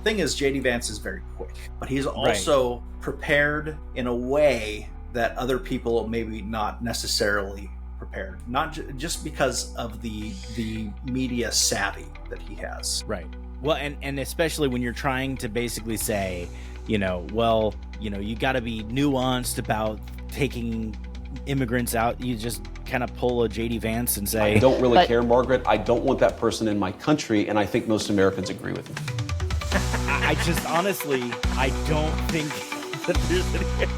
thing is, JD Vance is very quick, but he's also prepared in a way that other people maybe not necessarily prepared, not just because of the media savvy that he has. Right. Well, and especially when you're trying to basically say, you got to be nuanced about taking immigrants out. You just kind of pull a JD Vance and say, I don't really care, Margaret. I don't want that person in my country, and I think most Americans agree with me. I just honestly, I don't think that there's any.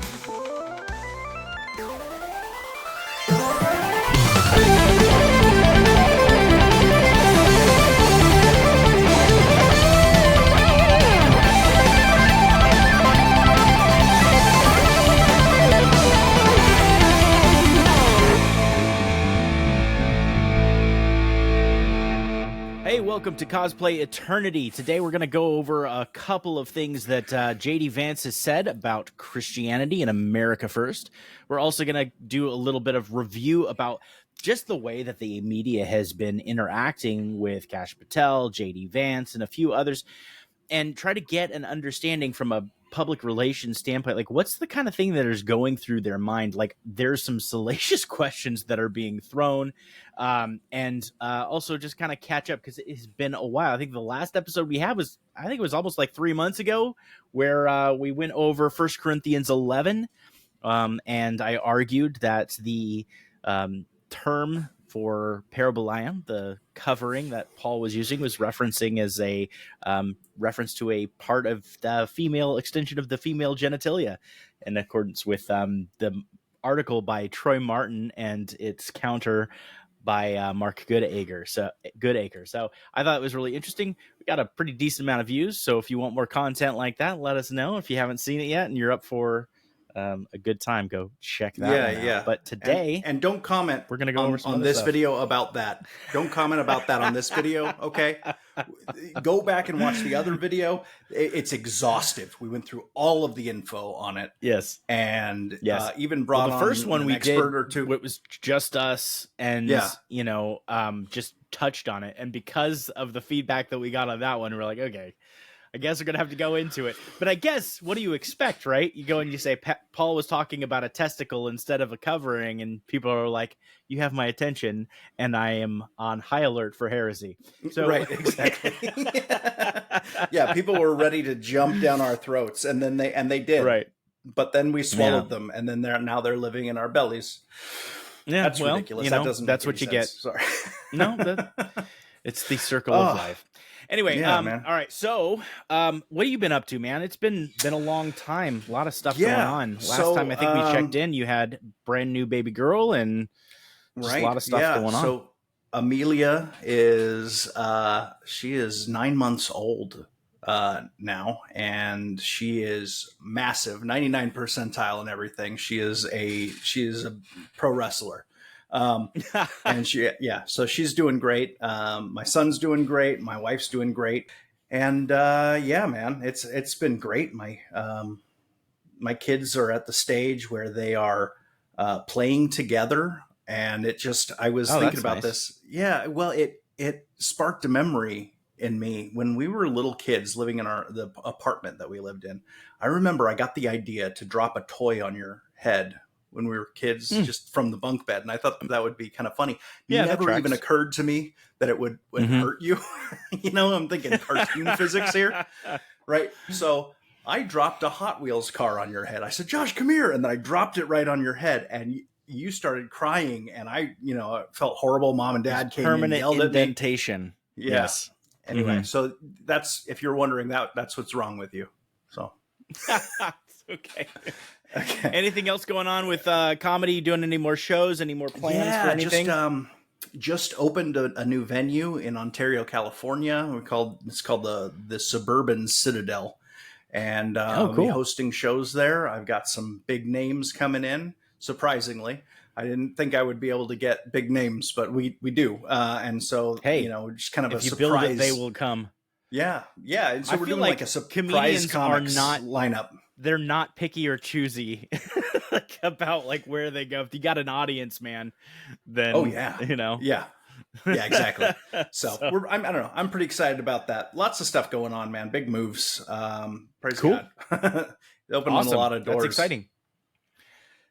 Hey, welcome to Cosplay Eternity. Today we're going to go over a couple of things that JD Vance has said about Christianity and America First. We're also going to do a little bit of review about just the way that the media has been interacting with Kash Patel, JD Vance, and a few others, and try to get an understanding from a public relations standpoint, like what's the kind of thing that is going through their mind. Like there's some salacious questions that are being thrown, and also just kind of catch up because it's been a while. I think the last episode we had was, I think it was almost like 3 months ago, where we went over 1 Corinthians 11, and I argued that the term for parabolium, the covering that Paul was using, was referencing as a reference to a part of the female extension of the female genitalia, in accordance with the article by Troy Martin and its counter by Mark Goodacre. So I thought it was really interesting. We got a pretty decent amount of views. So if you want more content like that, let us know. If you haven't seen it yet and you're up for a good time, go check that one out. But today, and don't comment, we're gonna go over on this video about that. Don't comment about that on this video, okay? Go back and watch the other video. It's exhaustive. We went through all of the info on it. Yes, and yes, even brought the first one we did, or two. It was just us, and just touched on it. And because of the feedback that we got on that one, we're like, okay, I guess we're going to have to go into it. But I guess, what do you expect, right? You go and you say, Paul was talking about a testicle instead of a covering, and people are like, you have my attention, and I am on high alert for heresy. So, right, exactly. Yeah, people were ready to jump down our throats, and then they did. Right. But then we swallowed them, and then they're living in our bellies. Yeah, that's ridiculous. That's what you get. Sorry. No, it's the circle of life. Anyway, man. All right. So, what have you been up to, man? It's been a long time. A lot of stuff going on. Last time I think we checked in, you had brand new baby girl and just a lot of stuff going on. So Amelia is she is 9 months old now, and she is massive, 99 percentile and everything. She is a pro wrestler. And so she's doing great. My son's doing great. My wife's doing great. And, man, it's been great. My kids are at the stage where they are, playing together, and I was thinking about this. Yeah. Well, it sparked a memory in me when we were little kids living in the apartment that we lived in. I remember I got the idea to drop a toy on your head when we were kids, just from the bunk bed. And I thought that would be kind of funny. Yeah, never even occurred to me that it would hurt you. I'm thinking cartoon physics here. Right. So I dropped a Hot Wheels car on your head. I said, Josh, come here. And then I dropped it right on your head, and you started crying. And I felt horrible. Mom and Dad came in and yelled at me. Permanent indentation. Yeah. Yes. Anyway, so that's, if you're wondering, that's what's wrong with you. So. Okay. Anything else going on with comedy? Doing any more shows? Any more plans for anything? Just opened a new venue in Ontario, California. It's called the Suburban Citadel, and cool. I'll be hosting shows there. I've got some big names coming in. Surprisingly, I didn't think I would be able to get big names, but we do. And so, just kind of if a you surprise. build it, they will come. Yeah. And so we're doing like a surprise comedians comics are not lineup. They're not picky or choosy about like where they go. If you got an audience, man, then yeah. Yeah, exactly. So So, I don't know. I'm pretty excited about that. Lots of stuff going on, man. Big moves. Praise cool. God. Opening a Awesome. lot of That's doors. exciting.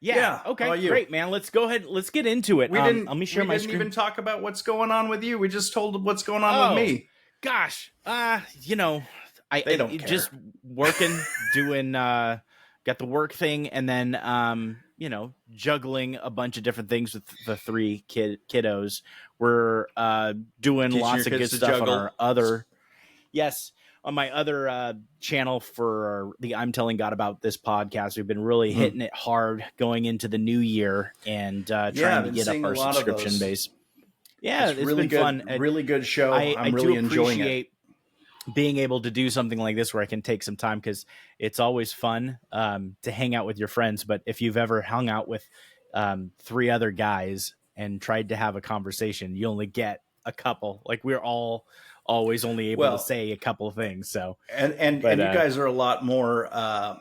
Yeah. Yeah. How Okay. about you? Great, man. Let's go ahead. Let's get into it. Let me share We my didn't screen. even talk about what's going on with you. We just told what's going on with Oh, me. gosh. They I don't care. just working, doing, got the work thing, and then, juggling a bunch of different things with the three kiddos. We're doing Teaching your lots of kids good to stuff on juggle. our other, yes, on my other channel for the I'm Telling God About This podcast. We've been really hitting it hard going into the new year and Yeah, trying I've to been get up seeing a our lot of subscription those. base. Yeah, It's it's really been good. fun. Really good show. I I'm do really enjoying it. appreciate being able to do something like this where I can take some time, because it's always fun to hang out with your friends. But if you've ever hung out with three other guys and tried to have a conversation, you only get a couple. Like, we're all always only able to Well, say a couple of things. So, and you guys are a lot more.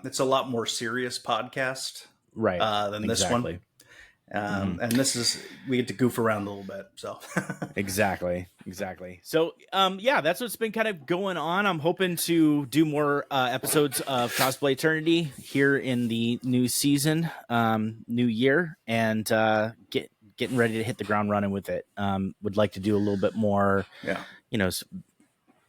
It's a lot more serious podcast right, than this one. exactly. Mm-hmm. And this is we get to goof around a little bit. So Exactly. So, that's what's been kind of going on. I'm hoping to do more episodes of Cosplay Eternity here in the new season, new year, and getting ready to hit the ground running with it. Would like to do a little bit more, yeah.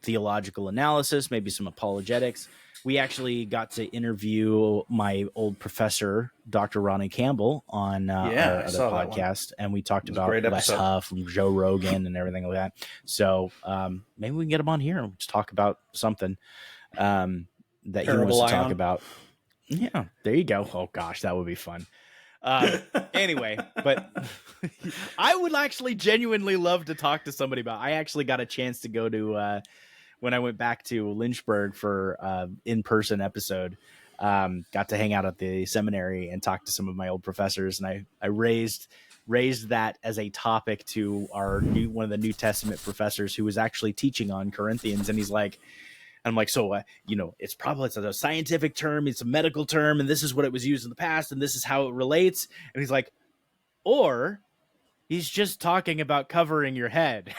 Theological analysis, maybe some apologetics. We actually got to interview my old professor, Dr. Ronnie Campbell, on our other podcast, and we talked about Les Huff and Joe Rogan and everything like that. So maybe we can get him on here and just talk about something that he wants to talk about. Yeah, there you go. Oh gosh, that would be fun. Anyway, but I would actually genuinely love to talk to somebody about. I actually got a chance to go to when I went back to Lynchburg for in-person episode. Got to hang out at the seminary and talk to some of my old professors, and I raised that as a topic to one of the New Testament professors who was actually teaching on Corinthians, and he's like, I'm like, so, it's a scientific term, it's a medical term, and this is what it was used in the past, and this is how it relates. And he's like, or he's just talking about covering your head.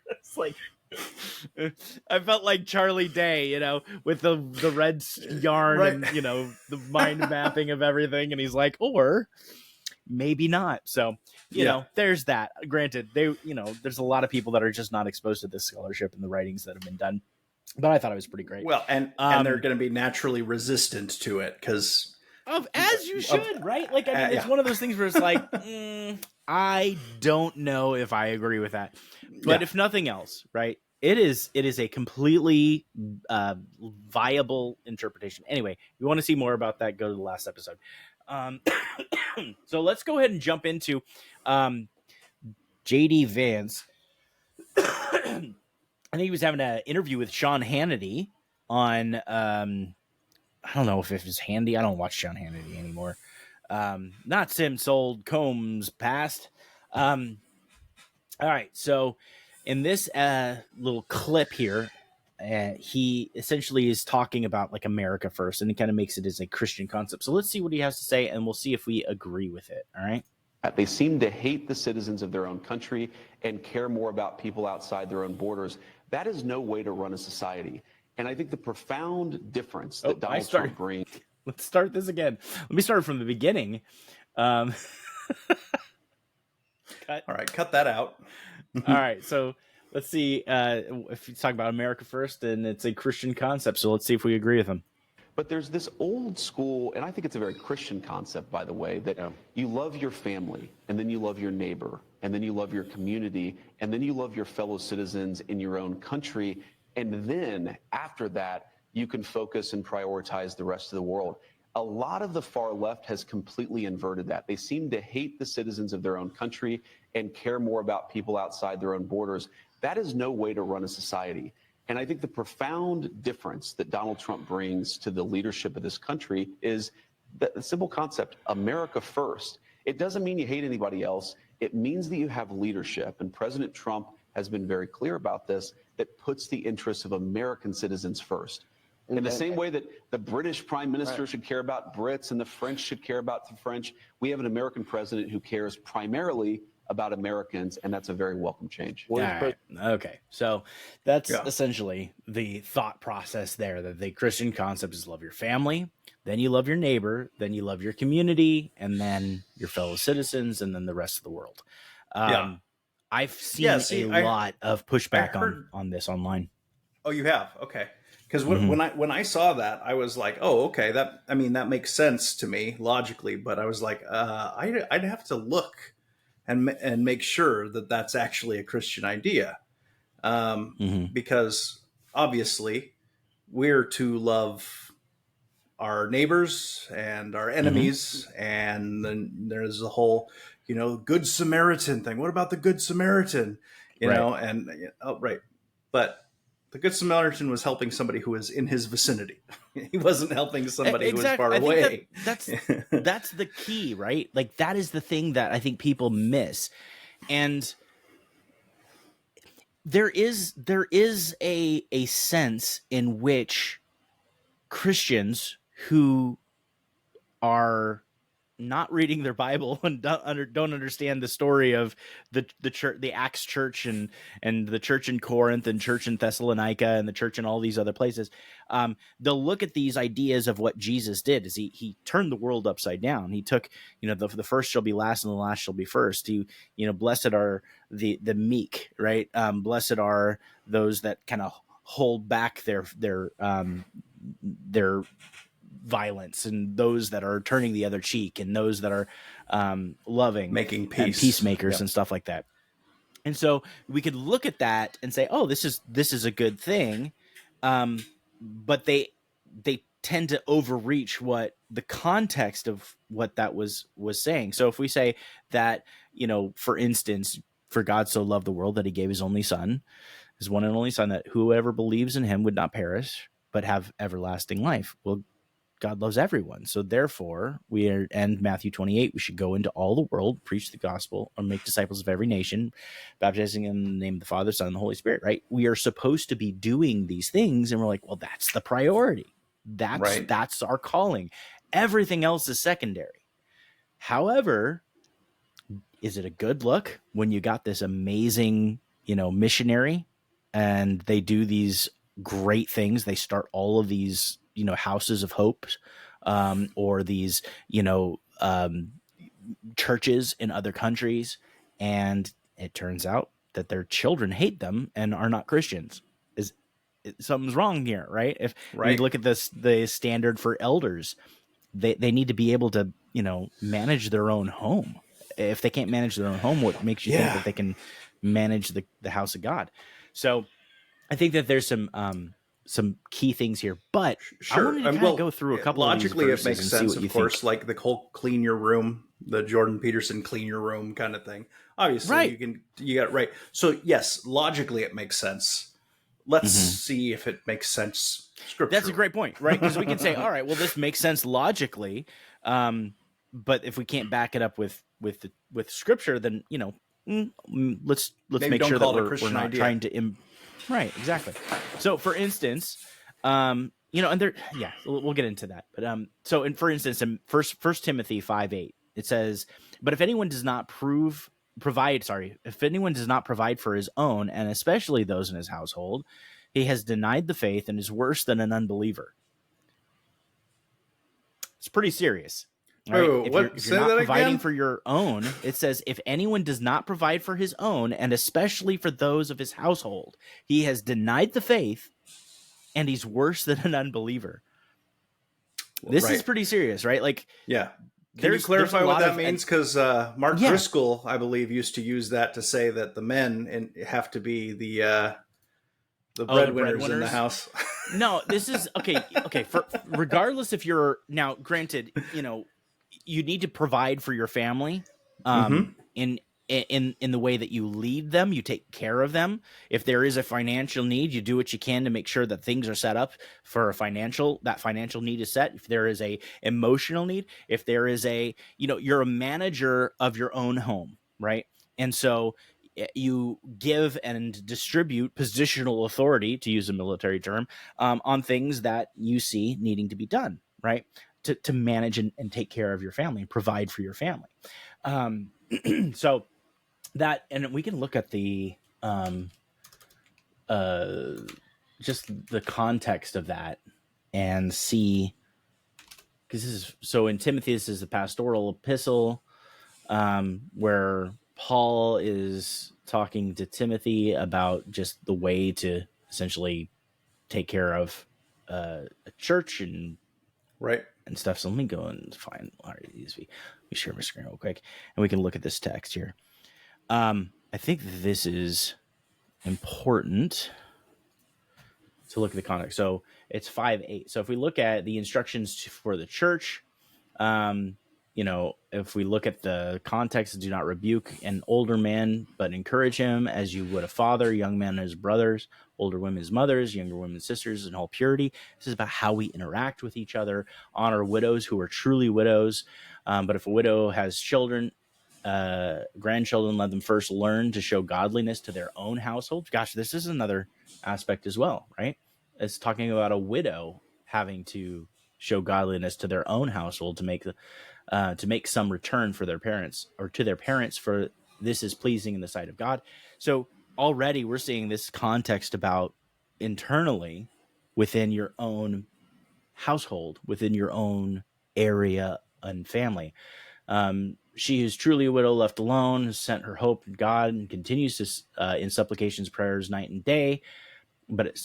It's like, I felt like Charlie Day, with the red yarn, right, and, the mind mapping of everything. And he's like, or maybe not. So, there's that. Granted, there's a lot of people that are just not exposed to this scholarship and the writings that have been done. But I thought it was pretty great. Well, and they're going to be naturally resistant to it because as you should, right? Like, I mean, it's one of those things where it's like, I don't know if I agree with that. But if nothing else, right, it is a completely viable interpretation. Anyway, if you want to see more about that, go to the last episode. So let's go ahead and jump into JD Vance. I think he was having an interview with Sean Hannity on, I don't know if it was Handy. I don't watch Sean Hannity anymore. Not since old Combs passed. All right, so in this little clip here, he essentially is talking about like America first, and he kind of makes it as a Christian concept. So let's see what he has to say, and we'll see if we agree with it. All right. They seem to hate the citizens of their own country and care more about people outside their own borders. That is no way to run a society. And I think the profound difference that Donald Trump brings. Let's start this again. Let me start from the beginning. Cut. All right, cut that out. All right, so let's see if you talk about America first, and it's a Christian concept. So let's see if we agree with him. But there's this old school, and I think it's a very Christian concept, by the way, that you love your family, and then you love your neighbor, and then you love your community, and then you love your fellow citizens in your own country. And then after that, you can focus and prioritize the rest of the world. A lot of the far left has completely inverted that. They seem to hate the citizens of their own country and care more about people outside their own borders. That is no way to run a society. And I think the profound difference that Donald Trump brings to the leadership of this country is the simple concept, America first. It doesn't mean you hate anybody else. It means that you have leadership. And President Trump has been very clear about this, that puts the interests of American citizens first. In the same way that the British prime minister should care about Brits and the French should care about the French, we have an American president who cares primarily about Americans, and that's a very welcome change. All right. Okay. So that's essentially the thought process there, that the Christian concept is love your family, then you love your neighbor, then you love your community, and then your fellow citizens, and then the rest of the world. I've seen a lot of pushback on this online. Oh, you have? Okay. Because when I saw that, I was like, oh, okay, that makes sense to me logically, but I was like, I'd have to look and make sure that that's actually a Christian idea, because obviously we're to love our neighbors and our enemies, and then there's the whole, Good Samaritan thing. What about the Good Samaritan? But the Good Samaritan was helping somebody who was in his vicinity. He wasn't helping somebody who was far away. That's the key, right? Like, that is the thing that I think people miss. And there is a sense in which Christians who are not reading their Bible and don't understand the story of the church, the Acts church, and the church in Corinth and church in Thessalonica and the church in all these other places, they'll look at these ideas of what Jesus did. Is he turned the world upside down. He took, the first shall be last and the last shall be first. He, blessed are the meek, right? Blessed are those that kind of hold back their violence, and those that are turning the other cheek, and those that are loving, making peace, and peacemakers, and stuff like that. And so we could look at that and say, oh, this is a good thing, but they tend to overreach what the context of what that was saying. So if we say that, for instance, for God so loved the world that he gave his only son, his one and only son, that whoever believes in him would not perish but have everlasting life. Well, God loves everyone. So therefore, and Matthew 28, we should go into all the world, preach the gospel, and make disciples of every nation, baptizing in the name of the Father, Son, and the Holy Spirit, right? We are supposed to be doing these things, and we're like, well, that's the priority. That's our calling. Everything else is secondary. However, is it a good look when you got this amazing, missionary, and they do these great things? They start all of these houses of hope, or these, churches in other countries. And it turns out that their children hate them and are not Christians. Something's wrong here, right? If you look at the standard for elders, they need to be able to, manage their own home. If they can't manage their own home, what makes you think that they can manage the house of God? So I think that there's some key things here, but I wanted to go through a couple logically of these it makes sense, of course, like the whole clean your room, the Jordan Peterson clean your room kind of thing. Obviously, you got it right. So yes, logically it makes sense. Let's see if it makes sense scripturally. That's a great point, right? Because we can say, all right, well, this makes sense logically, but if we can't back it up with scripture, then let's make sure that we're not trying to right, exactly. So, for instance, and there, we'll get into that. But for instance, in First Timothy 5:8, it says, "But if anyone does not provide for his own, and especially those in his household, he has denied the faith and is worse than an unbeliever." It's pretty serious. Right? If you're not providing for your own, it says, if anyone does not provide for his own, and especially for those of his household, he has denied the faith and he's worse than an unbeliever. This is pretty serious, right? Like, can you clarify what that means? Because Mark Driscoll, I believe, used to use that to say that the men have to be the breadwinners in the house. No, this is okay. Regardless if you're now, granted, you need to provide for your family in the way that you lead them, you take care of them. If there is a financial need, you do what you can to make sure that things are set up for that financial need is set. If there is a emotional need, if there is you're a manager of your own home, right? And so you give and distribute positional authority, to use a military term, on things that you see needing to be done, right? To manage and take care of your family and provide for your family. So that, and we can look at the just the context of that and see, because this is, so in Timothy, this is the pastoral epistle, where Paul is talking to Timothy about just the way to essentially take care of a church and Right. stuff. So let me go and find RESV. Let me share my screen real quick, and we can look at this text here. I think this is important to look at the context. So it's 5:8. So if we look at the instructions for the church, if we look at the context, do not rebuke an older man, but encourage him as you would a father, young men as brothers, older women as mothers, younger women as sisters, in all purity. This is about how we interact with each other. Honor widows who are truly widows. But if a widow has children, grandchildren, let them first learn to show godliness to their own household. Gosh, this is another aspect as well, right? It's talking about a widow having to show godliness to their own household to make some return for their parents, or to their parents, for this is pleasing in the sight of God. So already we're seeing this context about internally within your own household, within your own area and family. She is truly a widow left alone, has sent her hope in God, and continues to in supplications, prayers, night and day. But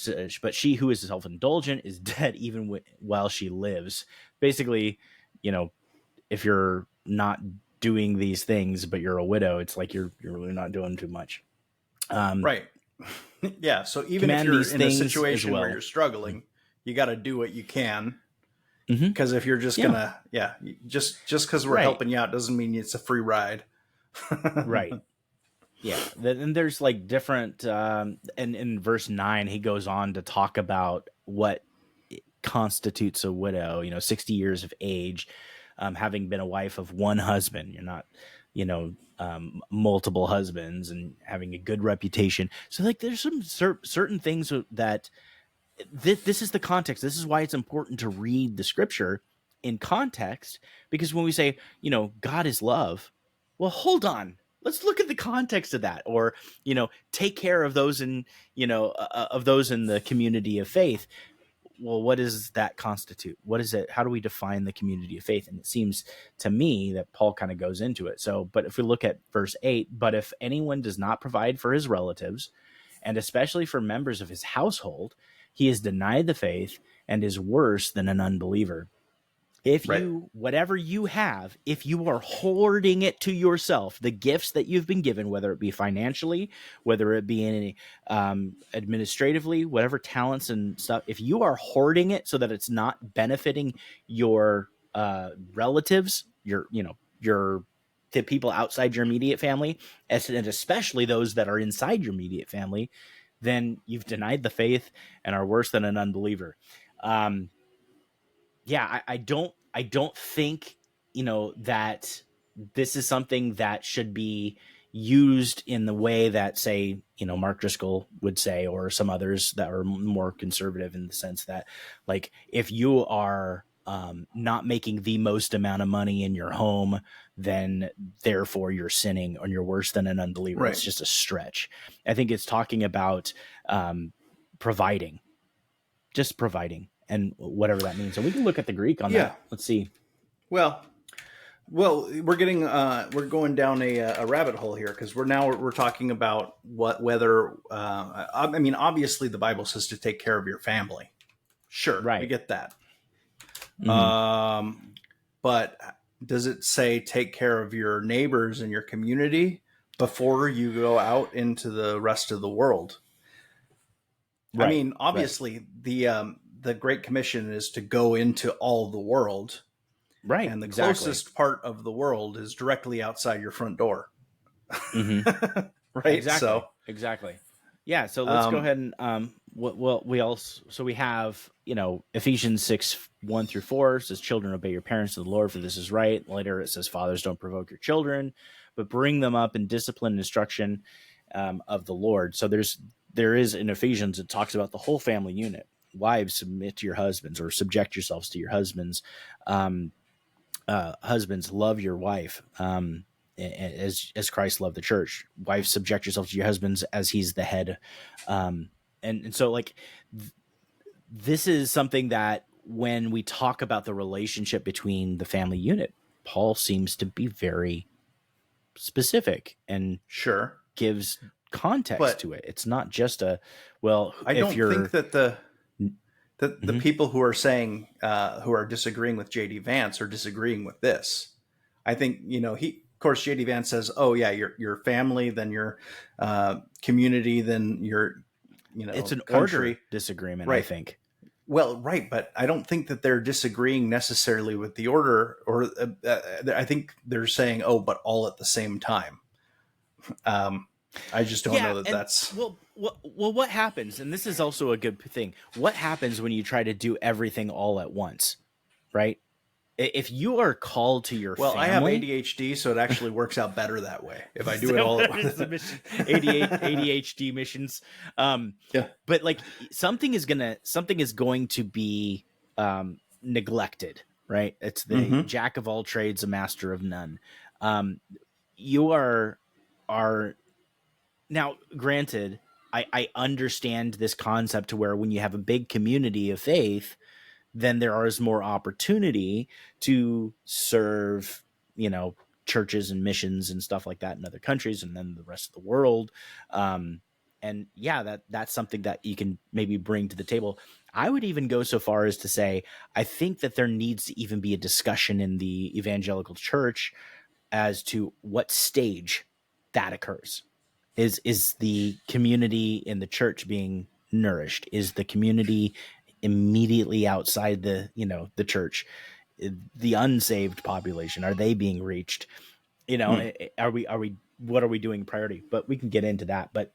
she who is self-indulgent is dead even while she lives. Basically, if you're not doing these things, but you're a widow, it's like you're really not doing too much. Right. Yeah. So even if you're in a situation where you're struggling, you got to do what you can. Because if you're just gonna, just because we're helping you out doesn't mean it's a free ride. Right. Yeah. And there's like different, and in verse 9, he goes on to talk about what constitutes a widow, 60 years of age, having been a wife of one husband. You're not, multiple husbands, and having a good reputation. So like there's some certain things that this is the context. This is why it's important to read the scripture in context, because when we say, God is love, well, hold on. Let's look at the context of that, or, take care of those in the community of faith. Well, what does that constitute? What is it? How do we define the community of faith? And it seems to me that Paul kind of goes into it. So, but if we look at verse 8, but if anyone does not provide for his relatives, and especially for members of his household, he has denied the faith and is worse than an unbeliever. If whatever you have, if you are hoarding it to yourself, the gifts that you've been given, whether it be financially, whether it be administratively, whatever talents and stuff, if you are hoarding it so that it's not benefiting your relatives, the people outside your immediate family, and especially those that are inside your immediate family, then you've denied the faith and are worse than an unbeliever. I don't think, that this is something that should be used in the way that, say, Mark Driscoll would say, or some others that are more conservative, in the sense that, like, if you are not making the most amount of money in your home, then therefore you're sinning or you're worse than an unbeliever. Right. It's just a stretch. I think it's talking about providing, and whatever that means. So we can look at the Greek on that. Let's see. Well, we're going down a rabbit hole here, because we're talking about whether obviously the Bible says to take care of your family. Sure, right. We get that. Mm-hmm. But does it say take care of your neighbors and your community before you go out into the rest of the world? Right. I mean, obviously, right. The Great Commission is to go into all the world. Right. And the closest part of the world is directly outside your front door. Mm-hmm. Right. Exactly. Exactly. Yeah. So let's go ahead and we have, Ephesians 6:1-4 says, children, obey your parents to the Lord, for this is right. Later it says, fathers, don't provoke your children, but bring them up in discipline and instruction of the Lord. So there is in Ephesians, it talks about the whole family unit. Wives, submit to your husbands, or subject yourselves to your husbands. Husbands, love your wife as Christ loved the church. Wives, subject yourselves to your husbands as he's the head. And so like this is something that when we talk about the relationship between the family unit, Paul seems to be very specific and Sure. gives context But to it. It's not just a, well, I if don't you're think that the people who are saying who are disagreeing with JD Vance are disagreeing with this. I think of course JD Vance says, oh yeah, your family, then your community, then your it's an country. order disagreement, Right. I think. Well, right, but I don't think that they're disagreeing necessarily with the order, or I think they're saying, oh, but all at the same time. I just don't know that that's well. What happens, and this is also a good thing. What happens when you try to do everything all at once, right? If you are called to your well. family, I have ADHD, so it actually works out better that way. If I do it all at once, ADHD missions. Yeah. But like something is going to be neglected, right? It's the jack of all trades, a master of none. You are now granted. I understand this concept to where when you have a big community of faith, then there is more opportunity to serve, churches and missions and stuff like that in other countries and then the rest of the world. And yeah, that's something that you can maybe bring to the table. I would even go so far as to say, I think that there needs to even be a discussion in the evangelical church as to what stage that occurs. Is the community in the church being nourished? Is the community immediately outside the church, the unsaved population, are they being reached? Are we what are we doing priority? But we can get into that. But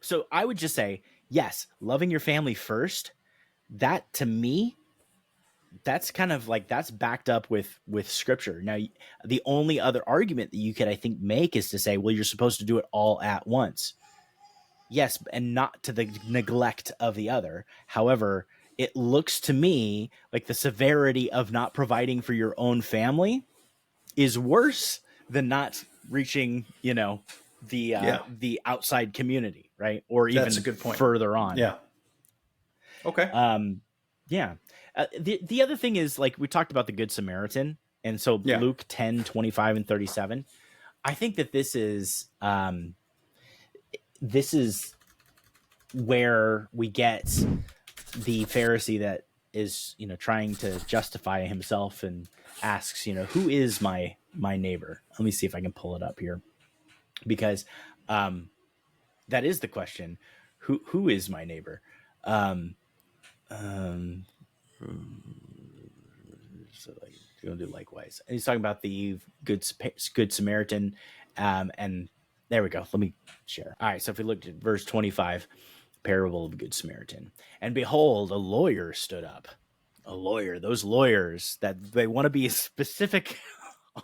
so I would just say, yes, loving your family first. That to me, that's kind of like that's backed up with scripture. Now, the only other argument that you could, I think, make is to say, well, you're supposed to do it all at once. Yes, and not to the neglect of the other. However, it looks to me like the severity of not providing for your own family is worse than not reaching, the outside community, right? Or even that's a good point. further on. Yeah. Okay. Yeah. The other thing is, like, we talked about the Good Samaritan, and so Luke 10:25 and 37. I think that this is where we get the Pharisee that is, trying to justify himself and asks, who is my neighbor? Let me see if I can pull it up here, because that is the question. Who is my neighbor? So like, you're gonna do likewise. And he's talking about the good Samaritan, and there we go. Let me share. All right, so if we looked at verse 25, parable of the Good Samaritan, and behold, a lawyer stood up. A lawyer, those lawyers that they want to be specific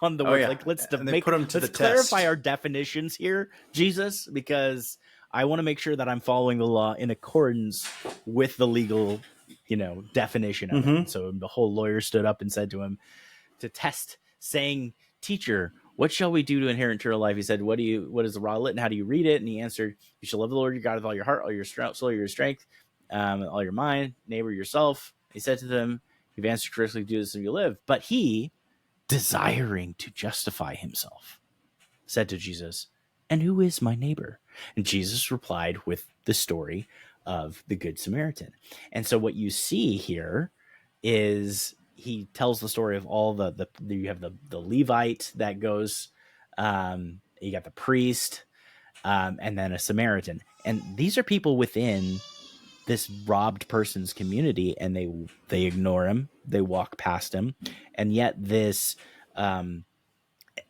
on the words. Like, let's clarify our definitions here, Jesus, because I want to make sure that I'm following the law in accordance with the legal, definition of it. So the whole lawyer stood up and said to him to test, saying, "Teacher, what shall we do to inherit eternal life?" He said, "What is the law written? How do you read it?" And he answered, "You shall love the Lord your God with all your heart, all your soul, your strength, all your mind, neighbor yourself." He said to them, "You've answered correctly, do this and you live." But he, desiring to justify himself, said to Jesus, "And who is my neighbor?" And Jesus replied with the story of the Good Samaritan. And so what you see here is he tells the story of all you have the Levite that goes, you got the priest, and then a Samaritan. And these are people within this robbed person's community, and they ignore him, they walk past him, and yet this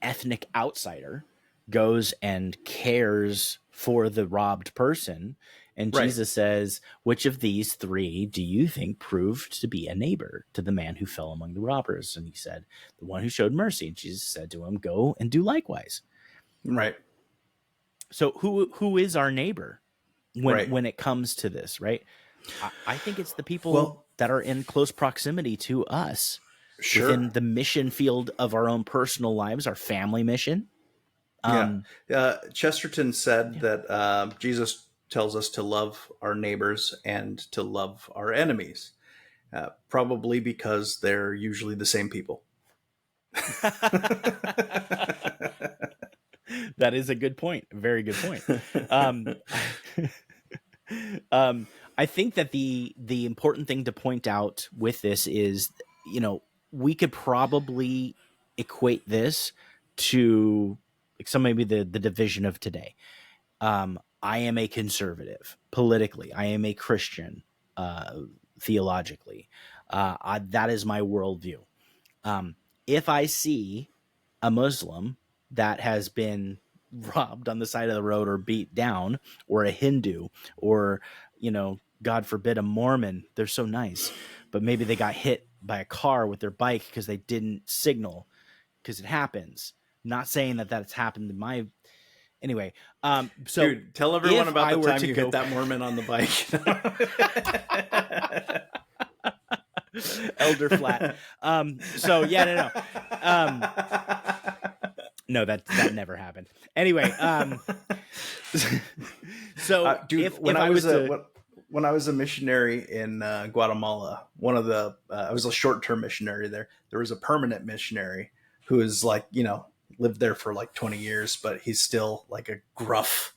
ethnic outsider goes and cares for the robbed person. And Jesus says, "Which of these three do you think proved to be a neighbor to the man who fell among the robbers?" And he said, "The one who showed mercy." And Jesus said to him, "Go and do likewise." Right. So who is our neighbor Right. when it comes to this, right? I think it's the people Well, that are in close proximity to us within sure. the mission field of our own personal lives, our family mission. Yeah. Um, Chesterton said yeah. that Jesus tells us to love our neighbors and to love our enemies, probably because they're usually the same people. That is a good point. Very good point. Um, I think that the important thing to point out with this is, we could probably equate this to like some maybe the division of today. I am a conservative politically. I am a Christian theologically. That is my worldview. If I see a Muslim that has been robbed on the side of the road or beat down, or a Hindu, or, God forbid, a Mormon, they're so nice, but maybe they got hit by a car with their bike because they didn't signal, because it happens. Not saying that that's happened to my anyway. So Dude, tell everyone if about I the were time to you go hit that Mormon on the bike. elder flat, so yeah, um, no, that never happened. Anyway, so Dude, if I was to, when I was a missionary in Guatemala, one of the I was a short term missionary there. There was a permanent missionary who is like, lived there for like 20 years, but he's still like a gruff,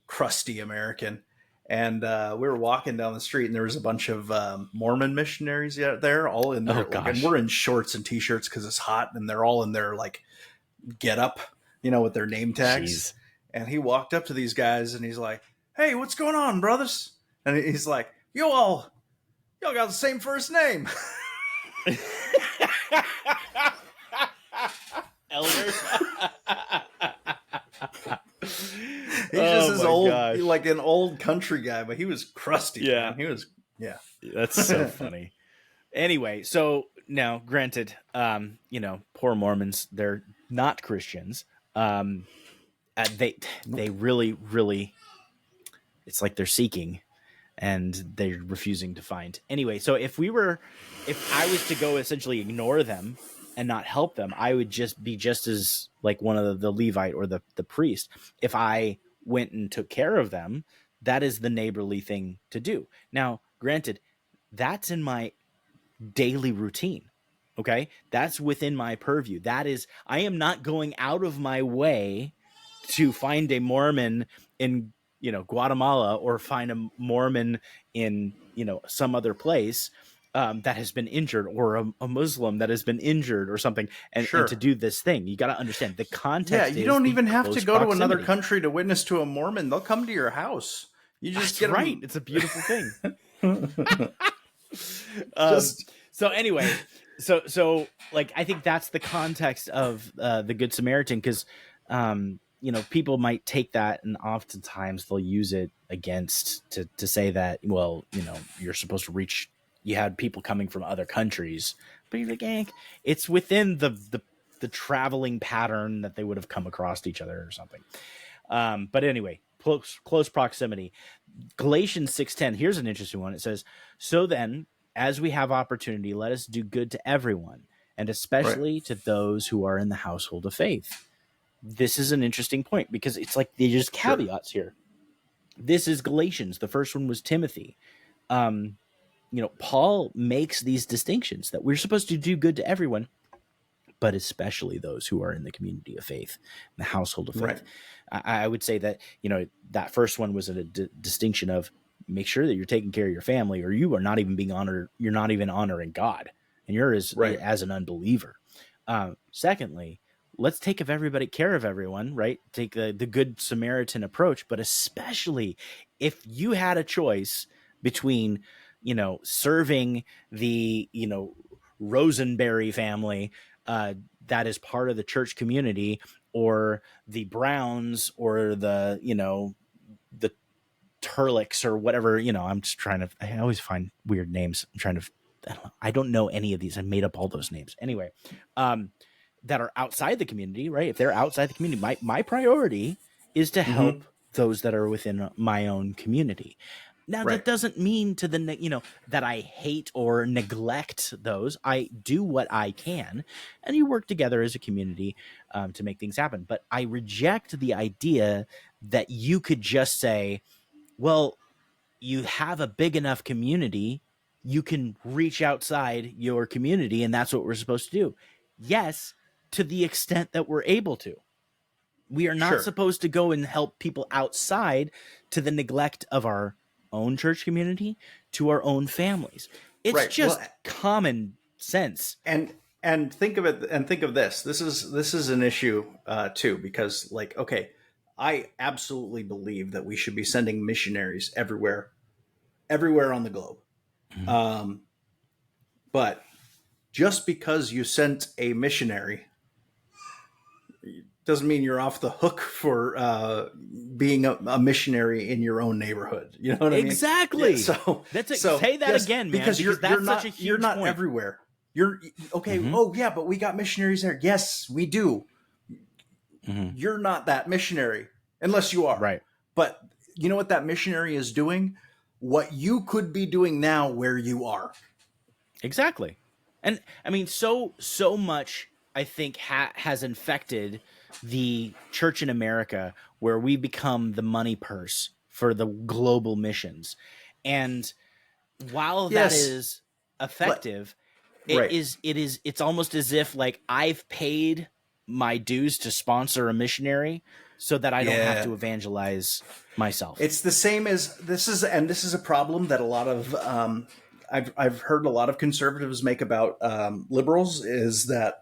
crusty American. And we were walking down the street, and there was a bunch of Mormon missionaries out there, all in oh their like, and gosh, we're in shorts and t-shirts because it's hot, and they're all in their like get up, with their name tags. jeez. And he walked up to these guys, and he's like, "Hey, what's going on, brothers?" And he's like, y'all got the same first name." Elders. He's just this my old, gosh. like an old country guy, but he was crusty. Yeah. Man. He was, yeah. That's so funny. Anyway, so now, granted, poor Mormons, they're not Christians. They really, it's like they're seeking, and they're refusing to find. Anyway, so if I was to go essentially ignore them and not help them, I would just be just as like one of the Levite or the priest. If I went and took care of them, that is the neighborly thing to do. Now, granted, that's in my daily routine. Okay. That's within my purview. I am not going out of my way to find a Mormon in, Guatemala, or find a Mormon in, some other place that has been injured, or a Muslim that has been injured or something, and Sure. to do this thing. You got to understand the context. Yeah, you don't the even have to close go to another proximity. country to witness to a Mormon. They'll come to your house. You just That's get right. them. It's a beautiful thing. Just So anyway, so like, I think that's the context of the Good Samaritan, because people might take that, and oftentimes they'll use it against to say that, well, you're supposed to reach. You had people coming from other countries, but you're like, it's within the traveling pattern that they would have come across each other or something. But anyway, close proximity. Galatians 6:10. Here's an interesting one. It says, "So then, as we have opportunity, let us do good to everyone, and especially to those who are in the household of faith." This is an interesting point, because it's like there's caveats here. This is Galatians. The first one was Timothy. Paul makes these distinctions that we're supposed to do good to everyone, but especially those who are in the community of faith, in the household of faith. Right. I would say that, that first one was a distinction of make sure that you're taking care of your family, or you are not even being honored. You're not even honoring God, and you're as an unbeliever. Secondly, let's take care of everyone, right? Take the Good Samaritan approach, but especially if you had a choice between, serving the, Rosenberry family, that is part of the church community, or the Browns, or the, the Turlicks, or whatever, I'm just trying to, I always find weird names. I don't know any of these. I made up all those names. Anyway, that are outside the community, right? If they're outside the community, my priority is to Mm-hmm. help those that are within my own community. Now, Right. that doesn't mean that I hate or neglect those. I do what I can, and you work together as a community to make things happen. But I reject the idea that you could just say, well, you have a big enough community, you can reach outside your community, and that's what we're supposed to do. Yes, to the extent that we're able to. We are not Sure. supposed to go and help people outside to the neglect of our own church community, to our own families. It's Right. Well, just common sense. and think of it, and think of this. This is an issue too, because like, okay, I absolutely believe that we should be sending missionaries everywhere on the globe. Mhm. Um, but just because you sent a missionary doesn't mean you're off the hook for being a missionary in your own neighborhood. You know what I mean? Yeah. Exactly. Say that Yes, again, man, because because that's you're such not a huge you're not point. everywhere. You're okay. Mhm. Oh yeah, but we got missionaries there. Yes, we do. Mhm. You're not that missionary unless you are. Right. But you know what that missionary is doing? What you could be doing now where you are. Exactly. And I mean, so much I think has infected the church in America, where we become the money purse for the global missions. And while that Yes. is effective, Right. it's almost as if like I've paid my dues to sponsor a missionary so that I don't have Yeah. to evangelize myself. It's the same as this is a problem that a lot of I've heard a lot of conservatives make about liberals, is that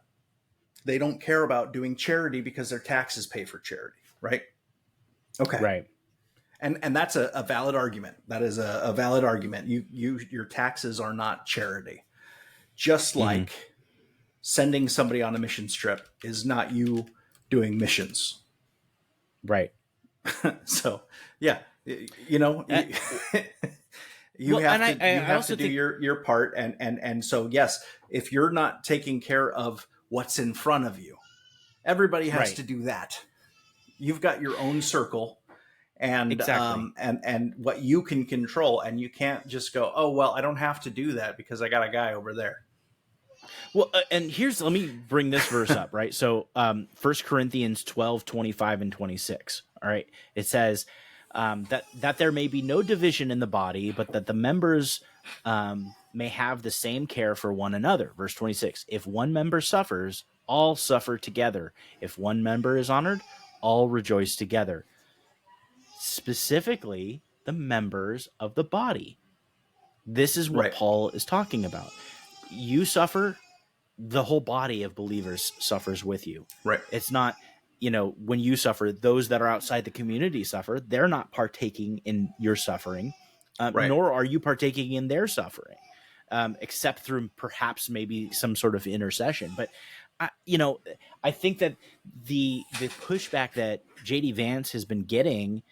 they don't care about doing charity because their taxes pay for charity, right? Okay, Right. and that's a valid argument. That is a valid argument. Your taxes are not charity, just Mhm. like sending somebody on a mission trip is not you doing missions. Right. So yeah, you know. Uh, You well, have and to I you have also to do think your part, and so yes, if you're not taking care of what's in front of you, everybody has right. to do that. You've got your own circle, and Exactly. and what you can control, and you can't just go, oh well, I don't have to do that because I got a guy over there. Well, and let me bring this verse up, right? So, 1 Corinthians 12:25 and 26. All right. It says that there may be no division in the body, but that the members may have the same care for one another. Verse 26. If one member suffers, all suffer together. If one member is honored, all rejoice together. Specifically, the members of the body. This is what Right, Paul is talking about. You suffer, the whole body of believers suffers with you. right, It's not, when you suffer, those that are outside the community suffer. They're not partaking in your suffering, right, nor are you partaking in their suffering, except through perhaps maybe some sort of intercession. But, I think that the pushback that JD Vance has been getting,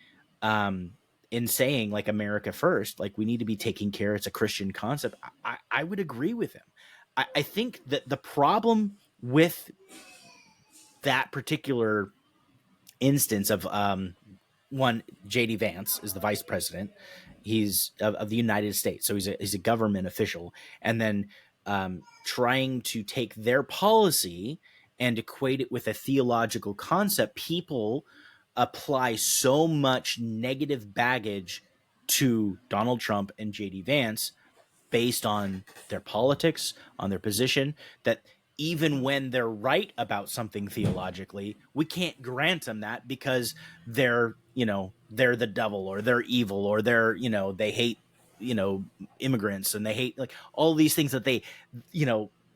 in saying like America first, like we need to be taking care, it's a Christian concept. I would agree with him. I think that the problem with that particular instance of one, JD Vance is the vice president. He's of the United States, so he's a government official, and then trying to take their policy and equate it with a theological concept. People apply so much negative baggage to Donald Trump and JD Vance based on their politics, on their position, that even when they're right about something theologically, we can't grant them that because they're the devil, or they're evil, or they hate, immigrants, and they hate like all these things that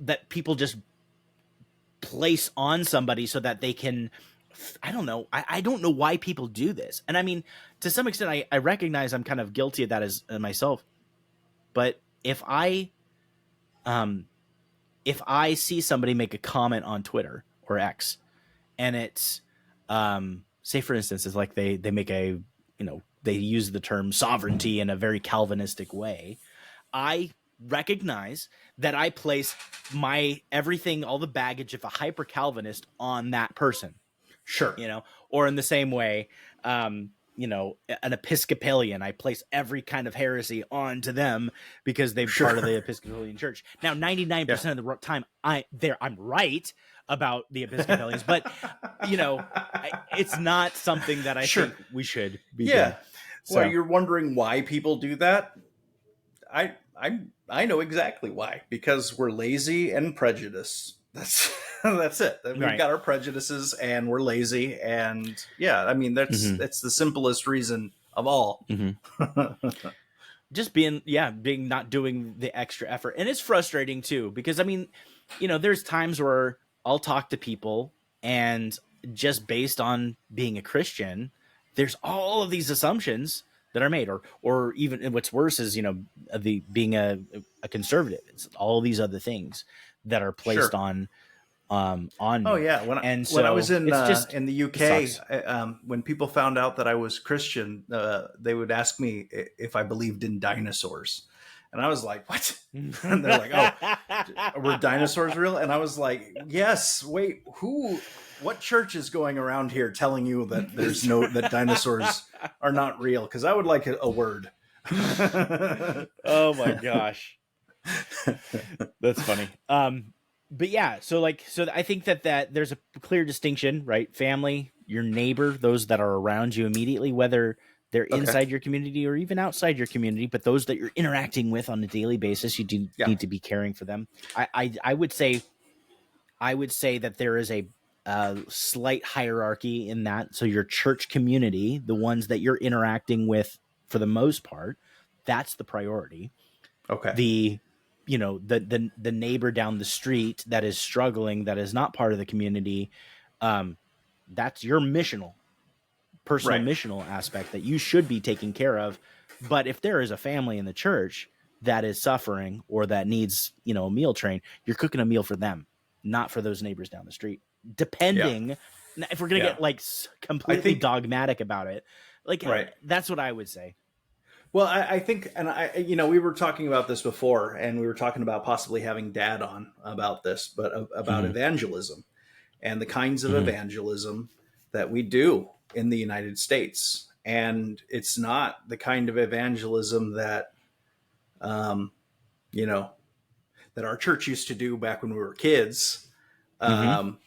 that people just place on somebody so that they can, I don't know. I don't know why people do this. And I mean, to some extent, I recognize I'm kind of guilty of that as myself. But um, if I see somebody make a comment on Twitter or X, and it's, say for instance, it's like they make they use the term sovereignty in a very Calvinistic way, I recognize that I place my everything, all the baggage of a hyper Calvinist on that person, sure, or in the same way, you know, an Episcopalian. I place every kind of heresy onto them because they're Sure. part of the Episcopalian Church. Now, 99% of the time, I'm right about the Episcopalians, but you know, it's not something that I Sure. think we should be Yeah. doing. So, Well, you're wondering why people do that? I know exactly why. Because we're lazy and prejudiced. That's that's it. We've right. got our prejudices and we're lazy, and yeah, I mean that's Mhm. the simplest reason of all. Just being not doing the extra effort. And it's frustrating too, because I mean, you know, there's times where I'll talk to people and just based on being a Christian, there's all of these assumptions that are made, or even, and what's worse is, you know, the being a conservative, it's all these other things that are placed Sure. on Oh me. yeah, And when I so was it's just in the it UK, sucks. when people found out that I was Christian, they would ask me if I believed in dinosaurs, and I was like, "What?" And they're like, "Oh, were dinosaurs real?" And I was like, "Yes." Wait, who? What church is going around here telling you that that dinosaurs are not real? Because I would like a word. Oh my gosh. That's funny. But yeah, so I think that there's a clear distinction, right? Family, your neighbor, those that are around you immediately, whether they're Okay. inside your community or even outside your community, but those that you're interacting with on a daily basis, you do Yeah. need to be caring for them. I would say that there is a slight hierarchy in that. So your church community, the ones that you're interacting with for the most part, that's the priority. Okay. The the neighbor down the street that is struggling, that is not part of the community, that's your personal Right. missional aspect that you should be taking care of. But if there is a family in the church that is suffering or that needs, you know, a meal train, you're cooking a meal for them, not for those neighbors down the street. Depending, if we're gonna Yeah. get like I completely think dogmatic about it, like right. that's what I would say. Well, I think, and we were talking about this before, and we were talking about possibly having Dad on about this, but about Mhm. evangelism and the kinds of Mhm. evangelism that we do in the United States. And it's not the kind of evangelism that, um, you know, that our church used to do back when we were kids. Mhm. Um,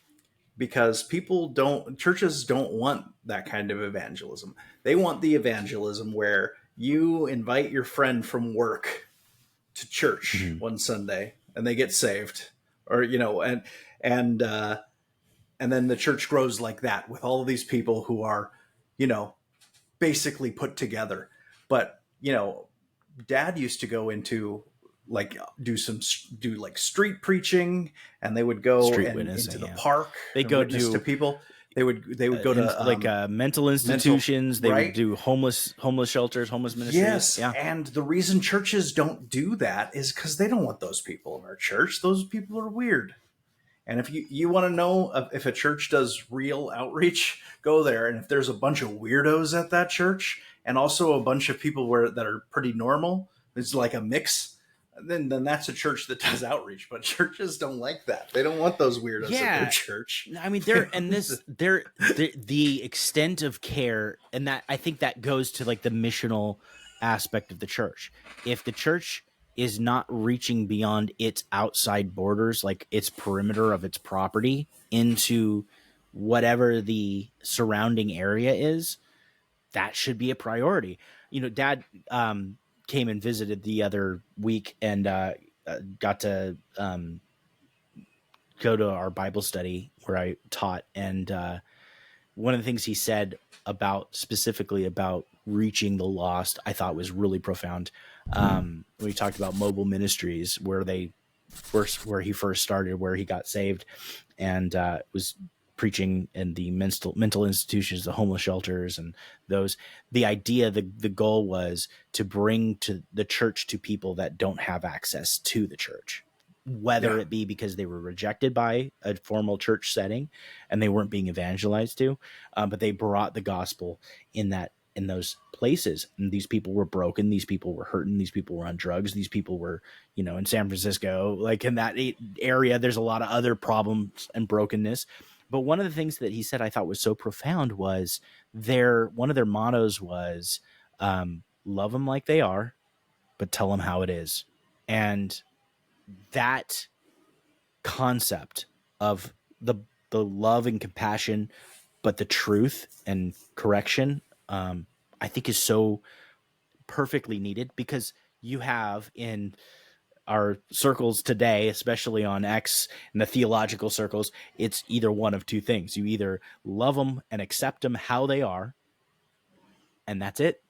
because churches don't want that kind of evangelism. They want the evangelism where you invite your friend from work to church Mhm. one Sunday and they get saved, or and and then the church grows like that with all of these people who are, you know, basically put together. But Dad used to go into like do like street preaching, and they would go Street and into witnessing, the yeah. park They and go witness to to people. They would go to mental mental, institutions. They would right. do homeless shelters, homeless ministries. Yes, Yeah. and the reason churches don't do that is because they don't want those people in our church. Those people are weird. And if you want to know if a church does real outreach, go there. And if there's a bunch of weirdos at that church, and also a bunch of people that are pretty normal, it's like a mix. Then that's a church that does outreach. But churches don't like that. They don't want those weirdos at their Yeah. church. I mean, the extent of care, and that I think that goes to like the missional aspect of the church. If the church is not reaching beyond its outside borders, like its perimeter of its property, into whatever the surrounding area is, that should be a priority. You know, Dad came and visited the other week and got to go to our Bible study where I taught, and one of the things he said specifically about reaching the lost, I thought was really profound. When he talked about mobile ministries, where he first started, where he got saved, and was preaching in the mental institutions, the homeless shelters, and those. The idea, the goal was to bring to the church to people that don't have access to the church, whether Yeah. it be because they were rejected by a formal church setting and they weren't being evangelized to, but they brought the gospel in those places. And these people were broken. These people were hurting. These people were on drugs. These people were, in San Francisco, like in that area, there's a lot of other problems and brokenness. But one of the things that he said I thought was so profound was one of their mottos was, love them like they are, but tell them how it is. And that concept of the love and compassion, but the truth and correction, I think is so perfectly needed, because you have in our circles today, especially on X and the theological circles, it's either one of two things. You either love them and accept them how they are, and that's it.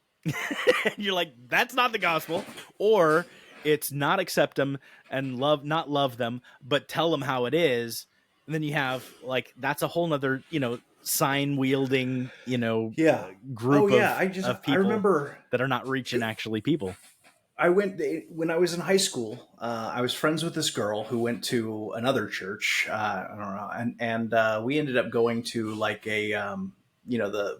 You're like, that's not the gospel. Or it's not accept them and not love them, but tell them how it is. And then you have like, that's a whole nother, sign wielding, Yeah. group of I people remember that are not reaching actually people. when I was in high school. I was friends with this girl who went to another church. I don't know, and we ended up going to like a,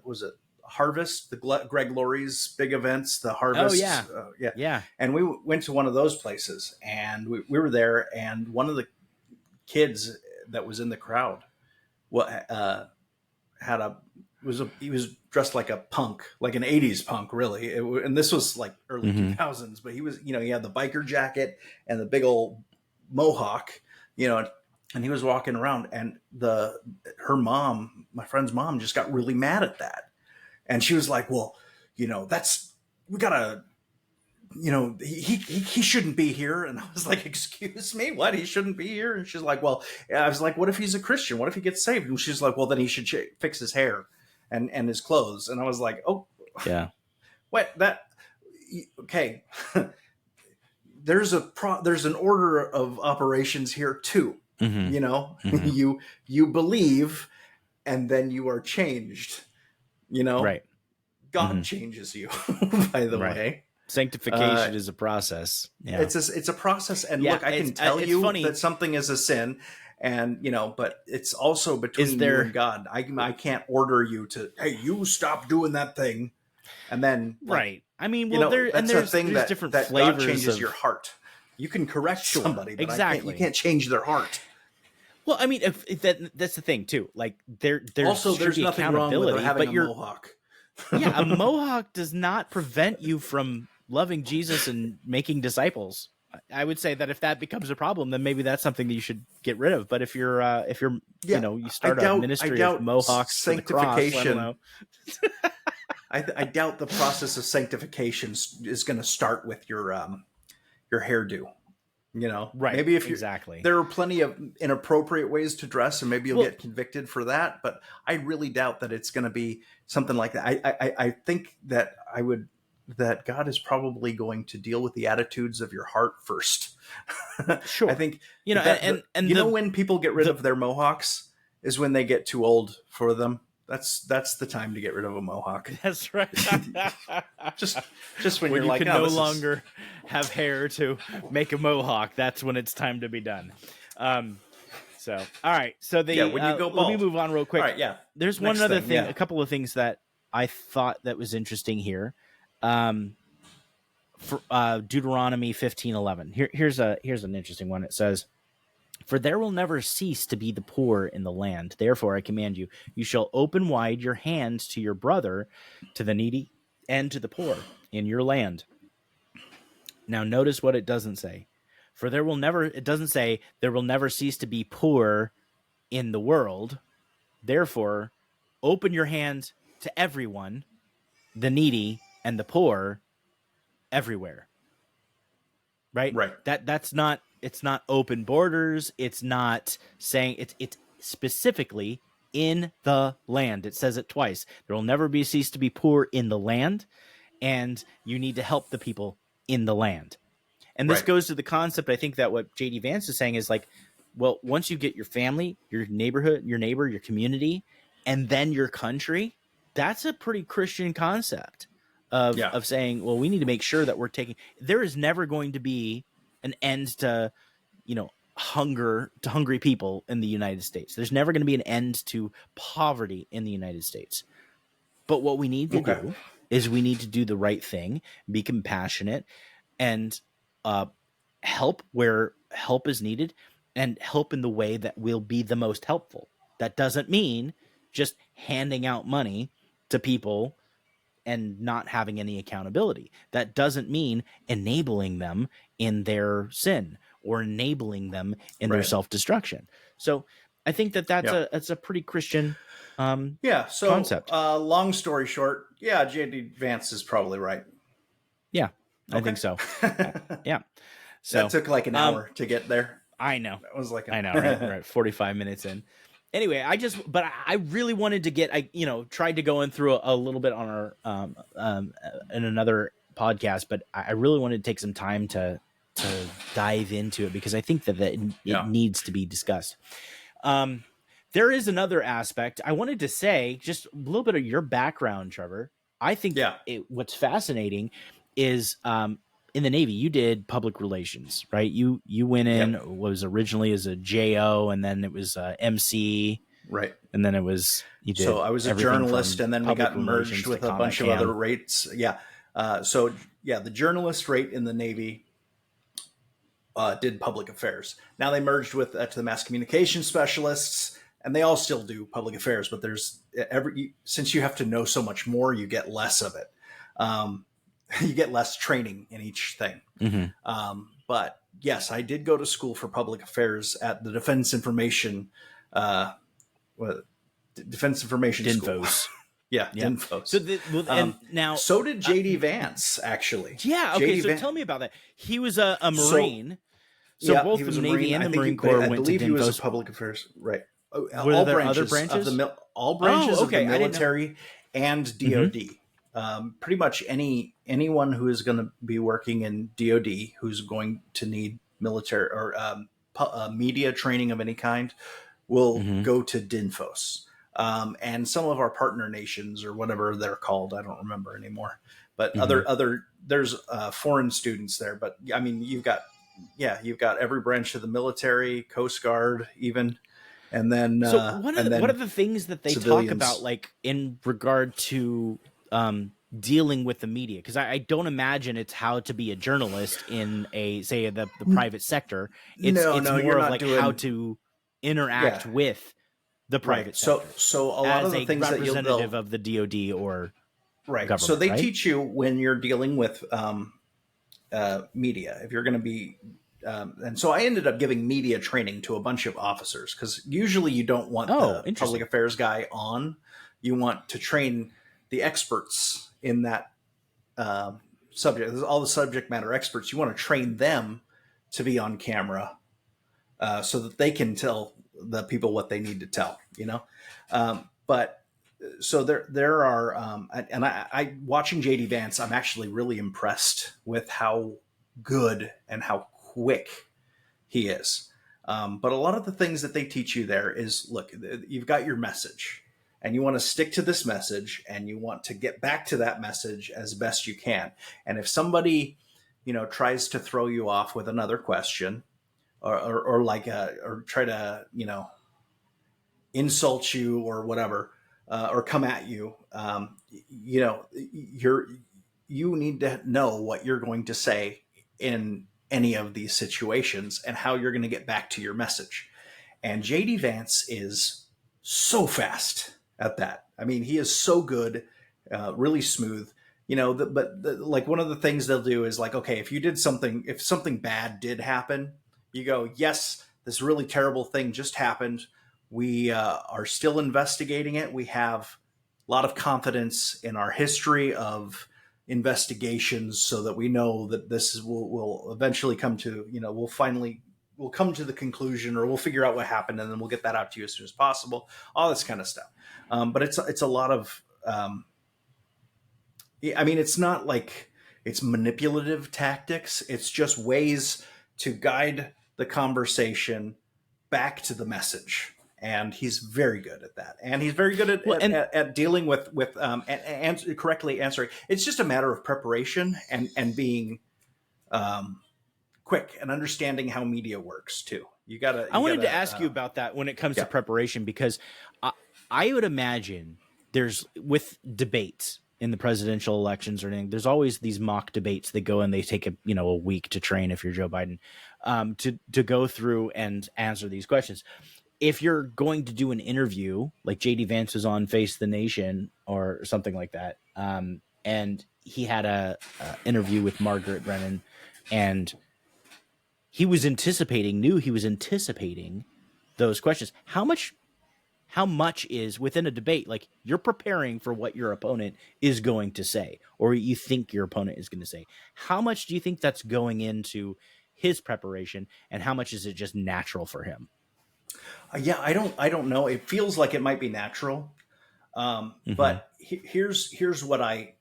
was it Harvest, the Greg Laurie's big events, the Harvest. Oh yeah, yeah. yeah. And we went to one of those places, and we were there, and one of the kids that was in the crowd, had a he was dressed like a punk, like an 80s punk, really. And this was like early 2000s, but he was, he had the biker jacket and the big old mohawk, and he was walking around, and her mom, my friend's mom, just got really mad at that. And she was like, well, we gotta, he shouldn't be here. And I was like, excuse me, what? He shouldn't be here? And she's like, well, I was like, what if he's a Christian? What if he gets saved? And she's like, well, then he should fix his hair and his clothes. And I was like, oh, yeah. What okay. There's an order of operations here too. You believe, and then you are changed, Right. God changes you, by the way. Sanctification is a process. Yeah. It's a process. And look, I can tell you funny that something is a sin, and but it's also between you and God. I can't order you to, hey, you stop doing that thing, and then right. I mean, well, there's different that flavors. God changes your heart. You can correct somebody, but exactly. You can't change their heart. Well, I mean, if that's the thing too. Like there's nothing wrong with having a mohawk. Yeah, a mohawk does not prevent you from loving Jesus and making disciples. I would say that if that becomes a problem, then maybe that's something that you should get rid of. But if you're you start a ministry of mohawks, sanctification. I doubt the process of sanctification is going to start with your hairdo. Right? Maybe if exactly, there are plenty of inappropriate ways to dress, and maybe you'll get convicted for that. But I really doubt that it's going to be something like that. I think that that God is probably going to deal with the attitudes of your heart first. Sure. I think and when people get rid of their mohawks is when they get too old for them. That's the time to get rid of a mohawk. That's right. just when you're you like, can no longer have hair to make a mohawk. That's when it's time to be done. So all right. So when you go bald. Let me move on real quick. All right, yeah. There's one other thing. A couple of things that I thought that was interesting here. For Deuteronomy 15:11. Here's an interesting one. It says, "For there will never cease to be the poor in the land. Therefore, I command you, you shall open wide your hands to your brother, to the needy, and to the poor in your land." Now, notice what it doesn't say. It doesn't say there will never cease to be poor in the world. Therefore, open your hand to everyone, the needy and the poor, everywhere. Right? That's not, it's not open borders. It's not saying it's specifically in the land. It says it twice. There will never be cease to be poor in the land, and you need to help the people in the land. And this goes to the concept, I think, that what JD Vance is saying is like, well, once you get your family, your neighborhood, your neighbor, your community, and then your country, that's a pretty Christian concept of saying, well, we need to make sure that we're taking, there is never going to be an end to, hungry people in the United States. There's never going to be an end to poverty in the United States. But what we need to do is we need to do the right thing, be compassionate, and help where help is needed, and help in the way that will be the most helpful. That doesn't mean just handing out money to people and not having any accountability. That doesn't mean enabling them in their sin or enabling them in their Right. self-destruction. So I think that that's Yeah. a pretty Christian Yeah. So, concept. long story short, yeah, JD Vance is probably right. Yeah, I Okay. think so. Yeah. That So took like an um, hour to get there. I know. That was like I know, right? We're at 45 minutes in. Anyway, but I really wanted to tried to go in through a little bit on our, in another podcast, but I really wanted to take some time to dive into it because I think that it Yeah. needs to be discussed. There is another aspect I wanted to say, just a little bit of your background, Trevor. I think Yeah. what's fascinating is, in the Navy, you did public relations, right? You went in, Yep. was originally as a JO, and then it was MC, Right. and then you So did I was a everything journalist, from and then we public got merged relations to with a combat bunch of other cam. rates. Yeah. So yeah, the journalist rate in the Navy did public affairs. Now they merged with to the mass communication specialists, and they all still do public affairs. But there's since you have to know so much more, you get less of it. You get less training in each thing. Mm-hmm. But yes, I did go to school for public affairs at the Defense Information, Defense Information School. Dinfos. Yeah, Yeah. Dinfos. So and now, so did JD Vance, actually. yeah. Okay. JD So Van- tell me about that. He was a Marine. So yeah, both he the was a Navy Marine. and I the think Marine Corps I went to believe he was Dinfos. a public affairs, right? Were there other branches? All branches of okay. the military and DoD. Mm-hmm. Pretty much anyone who is going to be working in DoD who's going to need military or media training of any kind will Mm-hmm. go to Dinfos. And some of our partner nations or whatever they're called, I don't remember anymore. But Mm-hmm. there's foreign students there. But I mean, you've got every branch of the military, Coast Guard, even, and then So what are the things that they talk civilians. about, like in regard to dealing with the media? Because I don't imagine it's how to be a journalist in the private sector. It's No, more you're of not like doing how to interact with the private right. sector. So a lot of the things that representative of the DoD or right. So they right? teach you when you're dealing with media, if you're going to be. And so I ended up giving media training to a bunch of officers because usually you don't want the public affairs guy on. You want to train the experts in that subject. All the subject matter experts. You want to train them to be on camera so that they can tell the people what they need to tell. But so there are, and I watching JD Vance, I'm actually really impressed with how good and how quick he is. But a lot of the things that they teach you there is, look, you've got your message and you want to stick to this message and you want to get back to that message as best you can. And if somebody, tries to throw you off with another question or try to, insult you or whatever, or come at you, you need to know what you're going to say in any of these situations and how you're going to get back to your message. And JD Vance is so fast at that. I mean, he is so good, really smooth. Like one of the things they'll do is like, okay, if something bad did happen, you go, yes, this really terrible thing just happened. We are still investigating it. We have a lot of confidence in our history of investigations so that we know that this will eventually come to, we'll come to the conclusion or we'll figure out what happened and then we'll get that out to you as soon as possible. All this kind of stuff. But it's a lot of, it's not like it's manipulative tactics. It's just ways to guide the conversation back to the message. And he's very good at that. And he's very good at dealing with and correctly answering. It's just a matter of preparation and being quick and understanding how media works too. I wanted to ask you about that when it comes to preparation, because I would imagine there's, with debates in the presidential elections or anything, there's always these mock debates that go and they take a week to train if you're Joe Biden, to go through and answer these questions. if you're going to do an interview, like JD Vance was on Face the Nation or something like that, and he had a interview with Margaret Brennan, and he was anticipating those questions. How much is within a debate, like you're preparing for what your opponent is going to say, or you think your opponent is going to say? How much do you think that's going into his preparation, and how much is it just natural for him? Yeah, I don't know. It feels like it might be natural, but here's what I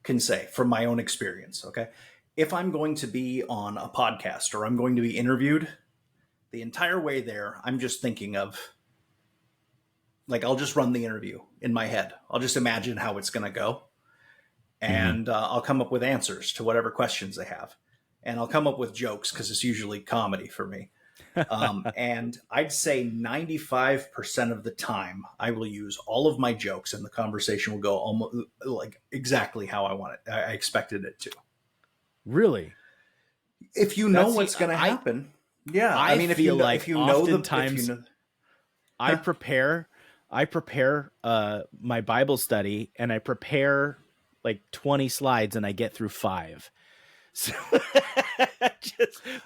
can say from my own experience. Okay, if I'm going to be on a podcast or I'm going to be interviewed, the entire way there, I'm just thinking of, like, I'll just run the interview in my head. I'll just imagine how it's going to go, and I'll come up with answers to whatever questions they have, and I'll come up with jokes because it's usually comedy for me. And I'd say 95% of the time I will use all of my jokes and the conversation will go almost like exactly how I want it. I expected it to. Really? If you know what's going to happen. Yeah. I mean, if you know, I prepare my Bible study, and I prepare like 20 slides and I get through 5. So,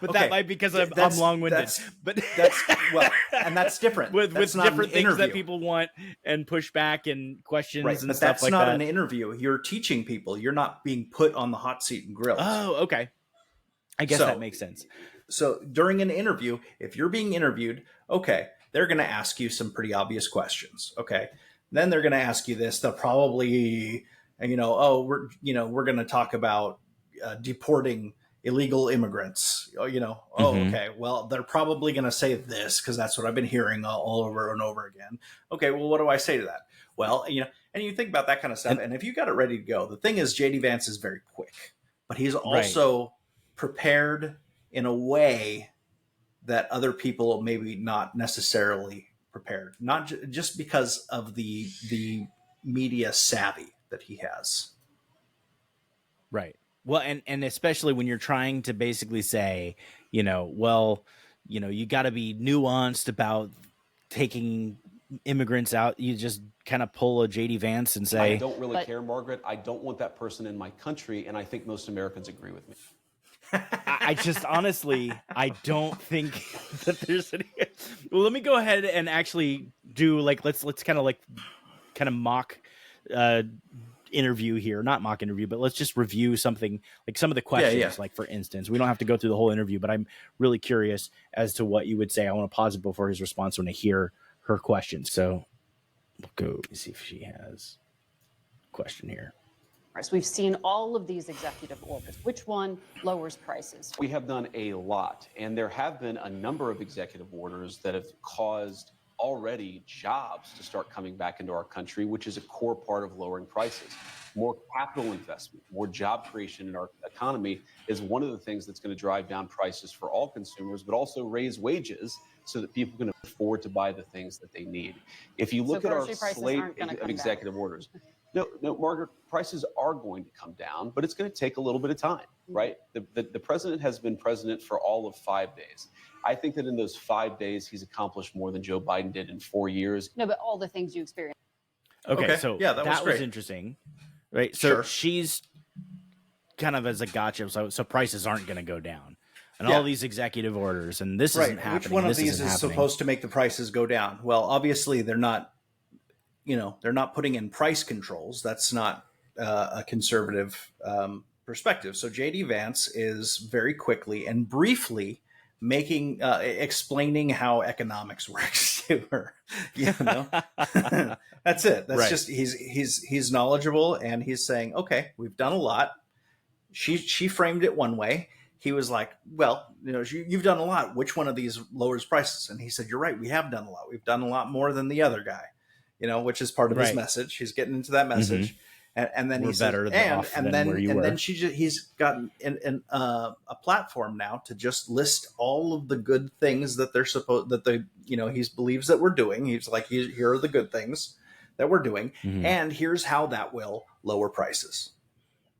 that might be because I'm long-winded. But that's well, and that's different with different things that people want and push back and questions, right, and but stuff that's like not that. An interview. You're teaching people. You're not being put on the hot seat and grilled. Oh, okay. I guess that makes sense. So during an interview, if you're being interviewed, okay, they're going to ask you some pretty obvious questions. Okay, then they're going to ask you this. They'll probably, we're going to talk about deporting illegal immigrants. Okay, well, they're probably going to say this because that's what I've been hearing all over and over again. Okay, well, what do I say to that? Well, and you think about that kind of stuff, and if you got it ready to go, the thing is, JD Vance is very quick, but he's also prepared in a way that other people maybe not necessarily prepared, not just because of the media savvy that he has. Right. Well, and especially when you're trying to basically say, you got to be nuanced about taking immigrants out. You just kind of pull a JD Vance and say, I don't really care, Margaret. I don't want that person in my country. And I think most Americans agree with me. I just honestly, I don't think that there's any. Well, let me go ahead and actually do let's kind of mock interview here, not mock interview, but let's just review something, like some of the questions. Like, for instance, we don't have to go through the whole interview, but I'm really curious as to what you would say. I want to pause it before his response when I hear her question. So we'll go see if she has a question here. So we've seen all of these executive orders. Which one lowers prices? We have done a lot, and there have been a number of executive orders that have caused already jobs to start coming back into our country, which is a core part of lowering prices. More capital investment, more job creation in our economy is one of the things that's going to drive down prices for all consumers, but also raise wages so that people can afford to buy the things that they need. If you look at our slate of executive orders, no, Margaret, prices are going to come down, but it's going to take a little bit of time, right? The president has been president for all of 5 days. I think that in those 5 days, he's accomplished more than Joe Biden did in 4 years. No, but all the things you experienced. Okay, so yeah, that was interesting, right? So she's kind of as a gotcha, so prices aren't going to go down. And all these executive orders, and this isn't happening. Which one of these is supposed to make the prices go down? Well, obviously they're not. They're not putting in price controls. That's not a conservative perspective. So JD Vance is very quickly and briefly explaining how economics works to her. That's it. That's just he's knowledgeable, and he's saying, okay, we've done a lot. She framed it one way. He was like, well, you've done a lot. Which one of these lowers prices? And he said, you're right. We have done a lot. We've done a lot more than the other guy. Which is part of his message. He's getting into that message, and then he's better he's got a platform now to just list all of the good things that they're supposed he believes that we're doing. He's like, here are the good things that we're doing, and here's how that will lower prices.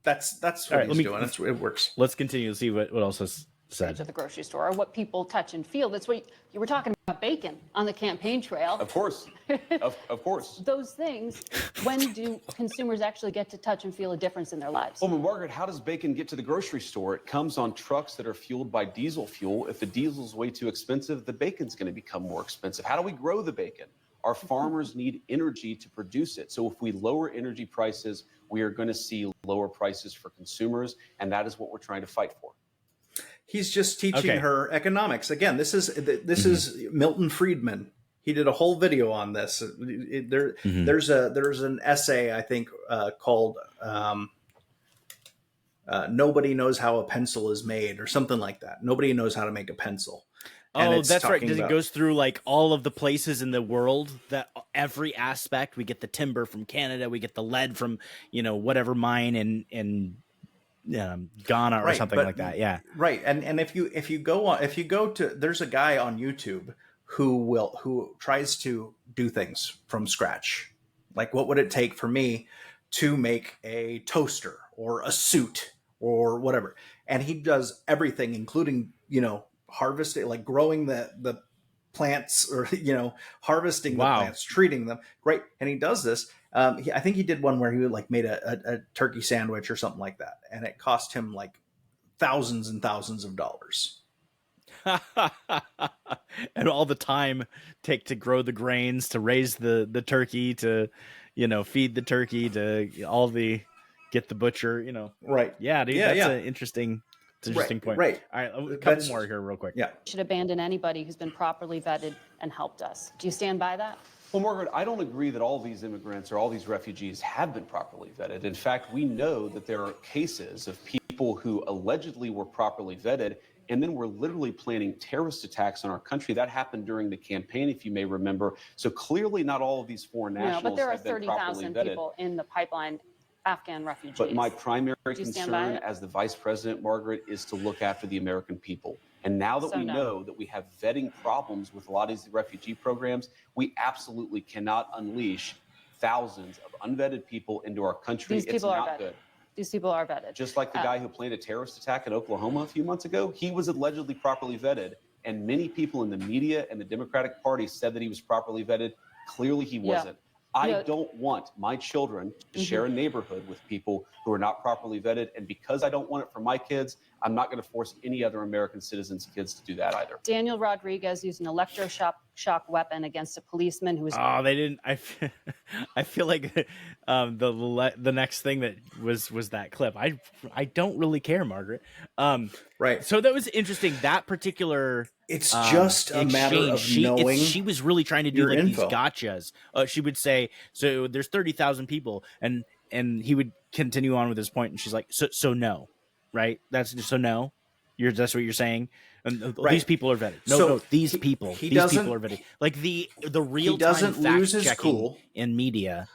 That's what he's doing. It works. Let's continue to see what else is said. to the grocery store, or what people touch and feel. That's what you were talking about, bacon on the campaign trail. Of course. of course. Those things, when do consumers actually get to touch and feel a difference in their lives? Well, Margaret, how does bacon get to the grocery store? It comes on trucks that are fueled by diesel fuel. If the diesel's way too expensive, the bacon's going to become more expensive. How do we grow the bacon? Our farmers need energy to produce it. So if we lower energy prices, we are going to see lower prices for consumers, and that is what we're trying to fight for. He's just teaching her economics. Again, this is Milton Friedman. He did a whole video on this. There's an essay, I think, called "Nobody Knows How a Pencil is Made" or something like that. Nobody knows how to make a pencil. Oh, that's right. Because it goes through like all of the places in the world, that every aspect. We get the timber from Canada, we get the lead from whatever mine in Ghana or something like that. Yeah, right. And if you go to, there's a guy on YouTube who tries to do things from scratch. Like, what would it take for me to make a toaster or a suit or whatever? And he does everything, including harvesting, like growing the plants, or harvesting the plants, treating them. Great. And he does this. I think he did one where he made a turkey sandwich or something like that, and it cost him like thousands and thousands of dollars. And all the time take to grow the grains, to raise the turkey, to feed the turkey, to get the butcher. Right. Yeah, dude, that's an interesting point. Right. All right, a couple more here real quick. Yeah. Should abandon anybody who's been properly vetted and helped us. Do you stand by that? Well, Margaret, I don't agree that all these immigrants or all these refugees have been properly vetted. In fact, we know that there are cases of people who allegedly were properly vetted and then were literally planning terrorist attacks on our country. That happened during the campaign, if you may remember. So clearly not all of these foreign nationals but there are have been properly 30,000 vetted. people in the pipeline, Afghan refugees. But my primary concern as the vice president, Margaret, is to look after the American people. And now that we know that we have vetting problems with a lot of these refugee programs, we absolutely cannot unleash thousands of unvetted people into our country. These people it's are not vetted. Good. These people are vetted. Just like the guy who planned a terrorist attack in Oklahoma a few months ago, he was allegedly properly vetted. And many people in the media and the Democratic Party said that he was properly vetted. Clearly he wasn't. I don't want my children to share a neighborhood with people who are not properly vetted. And because I don't want it for my kids, I'm not going to force any other American citizens' kids to do that either. Daniel Rodriguez used an electroshock weapon against a policeman who was... Oh, they didn't. I feel like the next thing that was that clip. I don't really care, Margaret. Right. So that was interesting. That particular... It's just a matter of knowing. She was really trying to do like info. these gotchas. She would say, "So there's 30,000 people," and he would continue on with his point, and she's like, "So no, right? That's just so no. That's what you're saying." And these people are vetted. No, these people are vetted. Like the real time fact checking in media,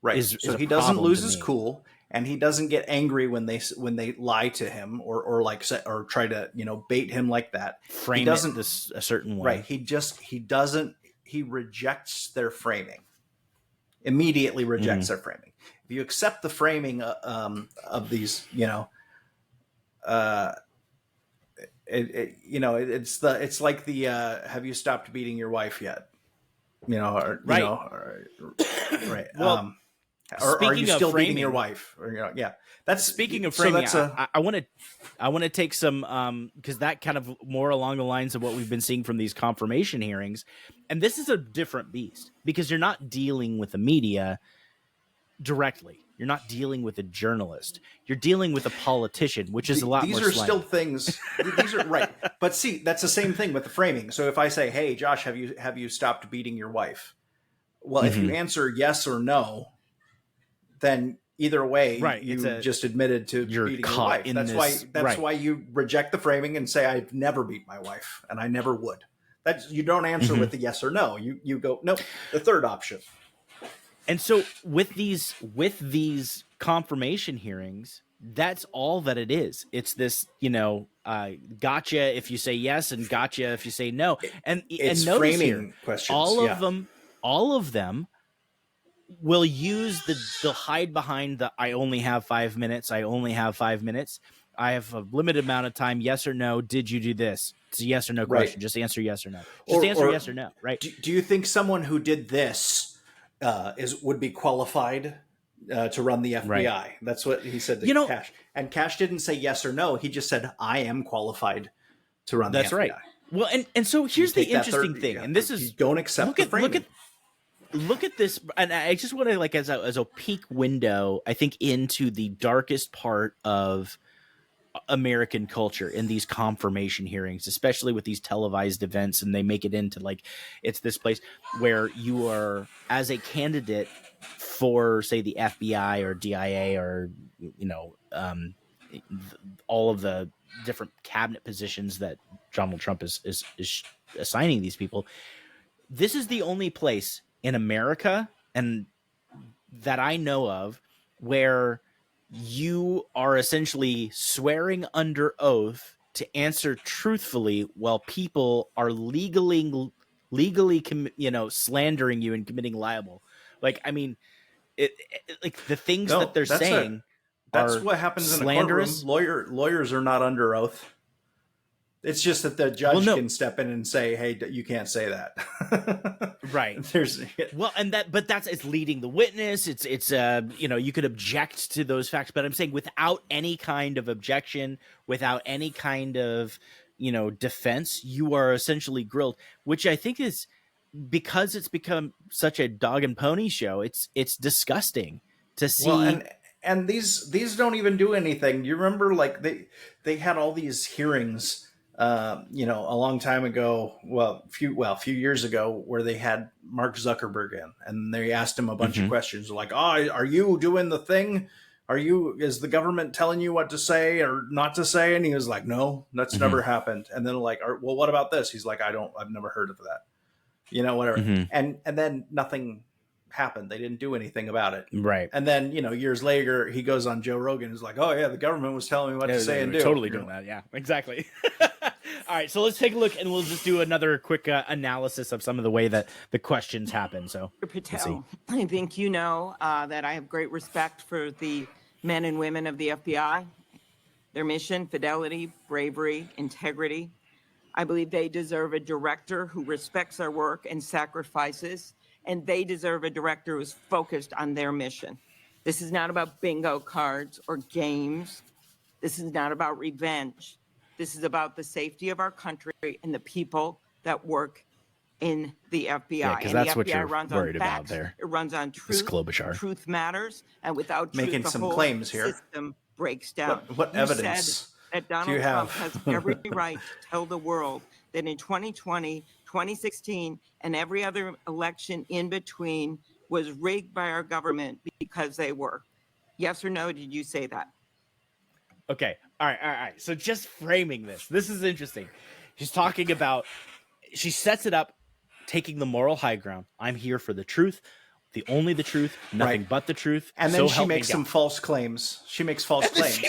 right? So he doesn't lose his cool. And he doesn't get angry when they lie to him or try to bait him like that. Frame it a certain way. Right. He rejects their framing. Immediately rejects their framing. If you accept the framing of these, it's like the have you stopped beating your wife yet? Right. Right. Well, or are you still framing, beating your wife? Or, that's speaking of framing. I want to take some because that kind of more along the lines of what we've been seeing from these confirmation hearings, and this is a different beast because you're not dealing with the media directly. You're not dealing with a journalist. You're dealing with a politician, which is a lot more. These are still things. These are right, but see, that's the same thing with the framing. So if I say, "Hey, Josh, have you stopped beating your wife?" Well, if you answer yes or no, then either way, you just admitted to beating your wife. That's why you reject the framing and say, "I've never beat my wife, and I never would." You don't answer with the yes or no. You go, nope, the third option. And so with these confirmation hearings, that's all that it is. It's this, gotcha if you say yes and gotcha if you say no. And it's notice framing here, questions. all of them will use the hide behind the I only have 5 minutes. I have a limited amount of time. Yes or no? Did you do this? It's a yes or no question. Just answer yes or no. Just answer yes or no, right? Do you think someone who did this would be qualified to run the FBI? Right. That's what he said to Cash. And Cash didn't say yes or no. He just said, I am qualified to run the FBI. That's right. Well, and so here's the interesting thing, and this is, you don't accept the framing. Look at this, and I just want to, like, as a peek window, I think, into the darkest part of American culture in these confirmation hearings, especially with these televised events, and they make it into, like, it's this place where you are, as a candidate for, say, the FBI or DIA or, all of the different cabinet positions that Donald Trump is assigning these people. This is the only place in America, and that I know of, where you are essentially swearing under oath to answer truthfully while people are legally slandering you and committing libel. Like, I mean, like the things that they're saying. That's what happens slanderous. In a courtroom. Lawyers are not under oath. It's just that the judge can step in and say, "Hey, you can't say that." Right. It's leading the witness. It's you could object to those facts, but I'm saying without any kind of objection, without any kind of defense, you are essentially grilled, which I think is, because it's become such a dog and pony show. It's disgusting to see. Well, and these don't even do anything. You remember, like, they had all these hearings. A long time ago, a few years ago, where they had Mark Zuckerberg in, and they asked him a bunch of questions like, are you doing the thing? Is the government telling you what to say or not to say? And he was like, no, that's never happened. And then well, what about this? He's like, I've never heard of that, whatever. And then nothing happened. They didn't do anything about it. Right. And then, years later, he goes on Joe Rogan and is like, oh yeah, the government was telling me what to say and do. Totally doing that. Yeah, exactly. All right, so let's take a look, and we'll just do another quick analysis of some of the way that the questions happen. So, Patel, I think that I have great respect for the men and women of the FBI, their mission, fidelity, bravery, integrity. I believe they deserve a director who respects their work and sacrifices, and they deserve a director who's focused on their mission. This is not about bingo cards or games. This is not about revenge. This is about the safety of our country and the people that work in the FBI. Yeah, because that's what you're worried about there. It runs on truth. Truth matters, and without truth, making some claims here, system breaks down. What evidence that Donald Trump has every right to tell the world that in 2020, 2016, and every other election in between was rigged by our government because they were. Yes or no? Did you say that? Okay. All right. So just framing this is interesting. She's talking about, she sets it up, taking the moral high ground. I'm here for the truth, the truth, nothing but the truth. And then she makes some false claims. She makes false claims.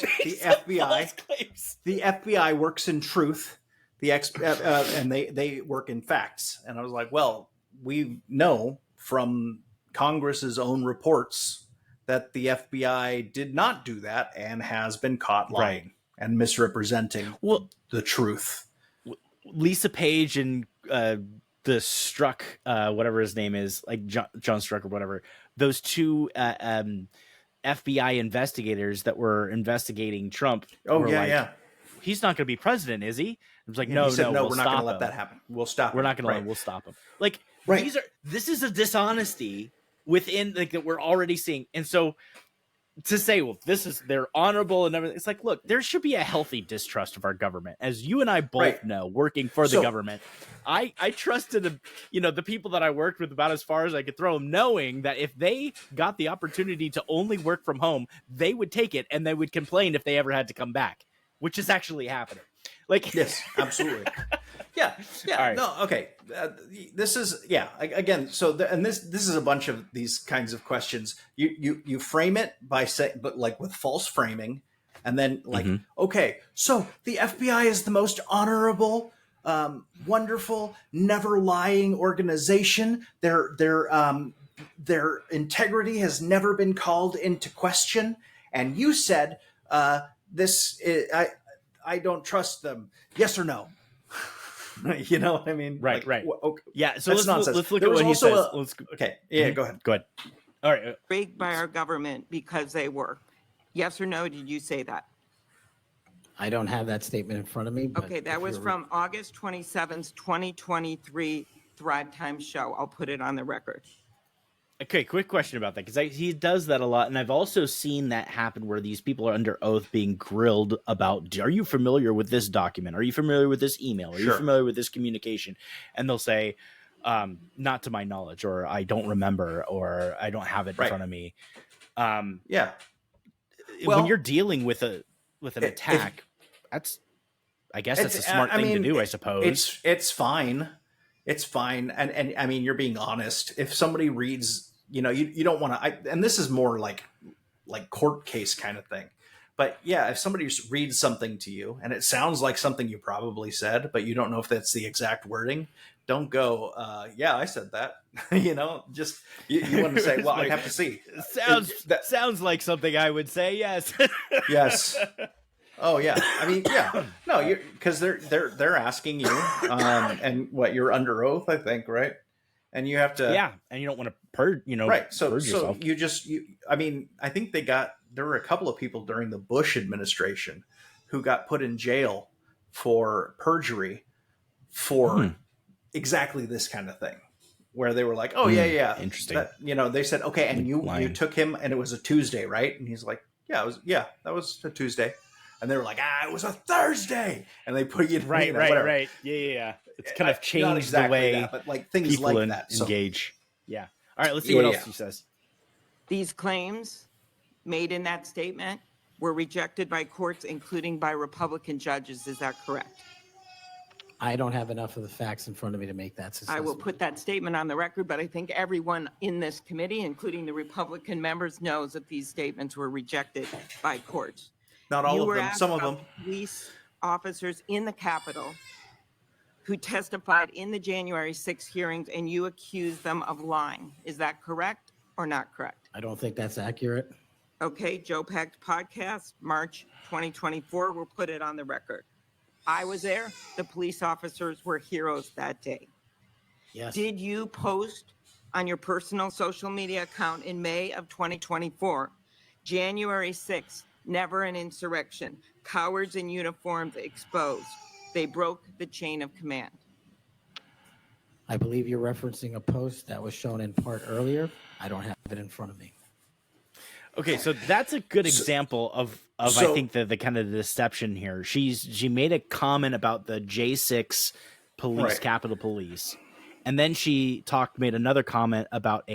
The FBI works in truth. And they work in facts. And I was like, well, we know from Congress's own reports that the FBI did not do that and has been caught lying and misrepresenting the truth. Lisa Page and the Strzok, whatever his name is, like John Strzok or whatever, those two FBI investigators that were investigating Trump. He's not going to be president, is he? I was like, no, we're not going to let him. that happen. We'll stop. We're not going to. We'll stop him. Like, this is a dishonesty within, like, that we're already seeing. And so to say, well, they're honorable and everything, it's like, look, there should be a healthy distrust of our government, as you and I both know, working for the government. I trusted the people that I worked with about as far as I could throw them, knowing that if they got the opportunity to only work from home, they would take it, and they would complain if they ever had to come back, which is actually happening. Like, yes, absolutely. Yeah. Right. No. Okay. This is again. So this is a bunch of these kinds of questions. You frame it by but like with false framing, and then like, okay, so the FBI is the most honorable, wonderful, never lying organization. Their integrity has never been called into question. And you said this is, I don't trust them. Yes or no? You know what I mean? Right, right. Okay, Yeah. So that's nonsense. let's look There at was what he also says. a- Let's okay. Yeah, Mhm. go ahead. Go ahead. All right. Rigged by our government because they were. Yes or no? Did you say that? I don't have that statement in front of me. But Okay, that if was you're- from August 27th, 2023 Thrive Time show. I'll put it on the record. Okay, quick question about that, because he does that a lot, and I've also seen that happen where these people are under oath being grilled about, are you familiar with this document? Are you familiar with this email? Are you Sure. familiar with this communication? And they'll say, not to my knowledge, or I don't remember, or I don't have it in Right. front of me. Yeah. When Well, you're dealing with an attack, I guess that's a smart thing to do, I suppose. It's fine. It's fine. And I mean, you're being honest. If somebody reads, you don't want to, and this is more like court case kind of thing. But yeah, if somebody reads something to you and it sounds like something you probably said, but you don't know if that's the exact wording, don't go, yeah, I said that. Just you want to say, well, I'd have to see. Sounds like something I would say. Yes. Yes. Oh yeah. I mean, yeah. No, because they're asking you, and what, you're under oath, I think, right? And you have to. Yeah, and you don't want to purge, right. So purge yourself. I mean, I think there were a couple of people during the Bush administration who got put in jail for perjury for exactly this kind of thing, where they were like, oh yeah, interesting. That, they said, okay, and you Lying. took him, and it was a Tuesday, right? And he's like, yeah, that was a Tuesday. And they were like, it was a Thursday, and they put you in, right. Yeah. It's kind of changed exactly the way that, but like things people like that engage. Yeah. All right. Let's see what else he says. These claims made in that statement were rejected by courts, including by Republican judges. Is that correct? I don't have enough of the facts in front of me to make that assessment. I will put that statement on the record, but I think everyone in this committee, including the Republican members, knows that these statements were rejected by courts. Not all You of were them, asked some of about them. Police officers in the Capitol who testified in the January 6th hearings, and you accused them of lying. Is that correct or not correct? I don't think that's accurate. Okay, Joe Packed podcast, March 2024. We'll put it on the record. I was there. The police officers were heroes that day. Yes. Did you post on your personal social media account in May of 2024, January 6th, never an insurrection, cowards in uniforms exposed. They broke the chain of command. I believe you're referencing a post that was shown in part earlier. I don't have it in front of me. Okay, so that's a good example of I think the kind of deception here. She made a comment about the J6 police, Right. Capitol Police, and then she made another comment about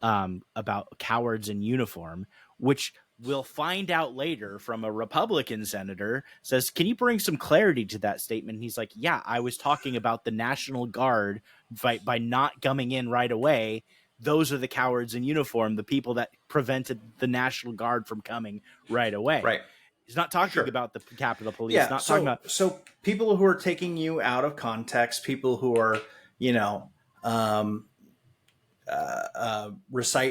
about cowards in uniform, which we'll find out later from a Republican senator says, can you bring some clarity to that statement? And he's like, yeah, I was talking about the National Guard by not coming in right away. Those are the cowards in uniform, the people that prevented the National Guard from coming right away. Right. He's not talking Sure. about the Capitol Police. Yeah. Not so, talking about. So people who are taking you out of context, people who are,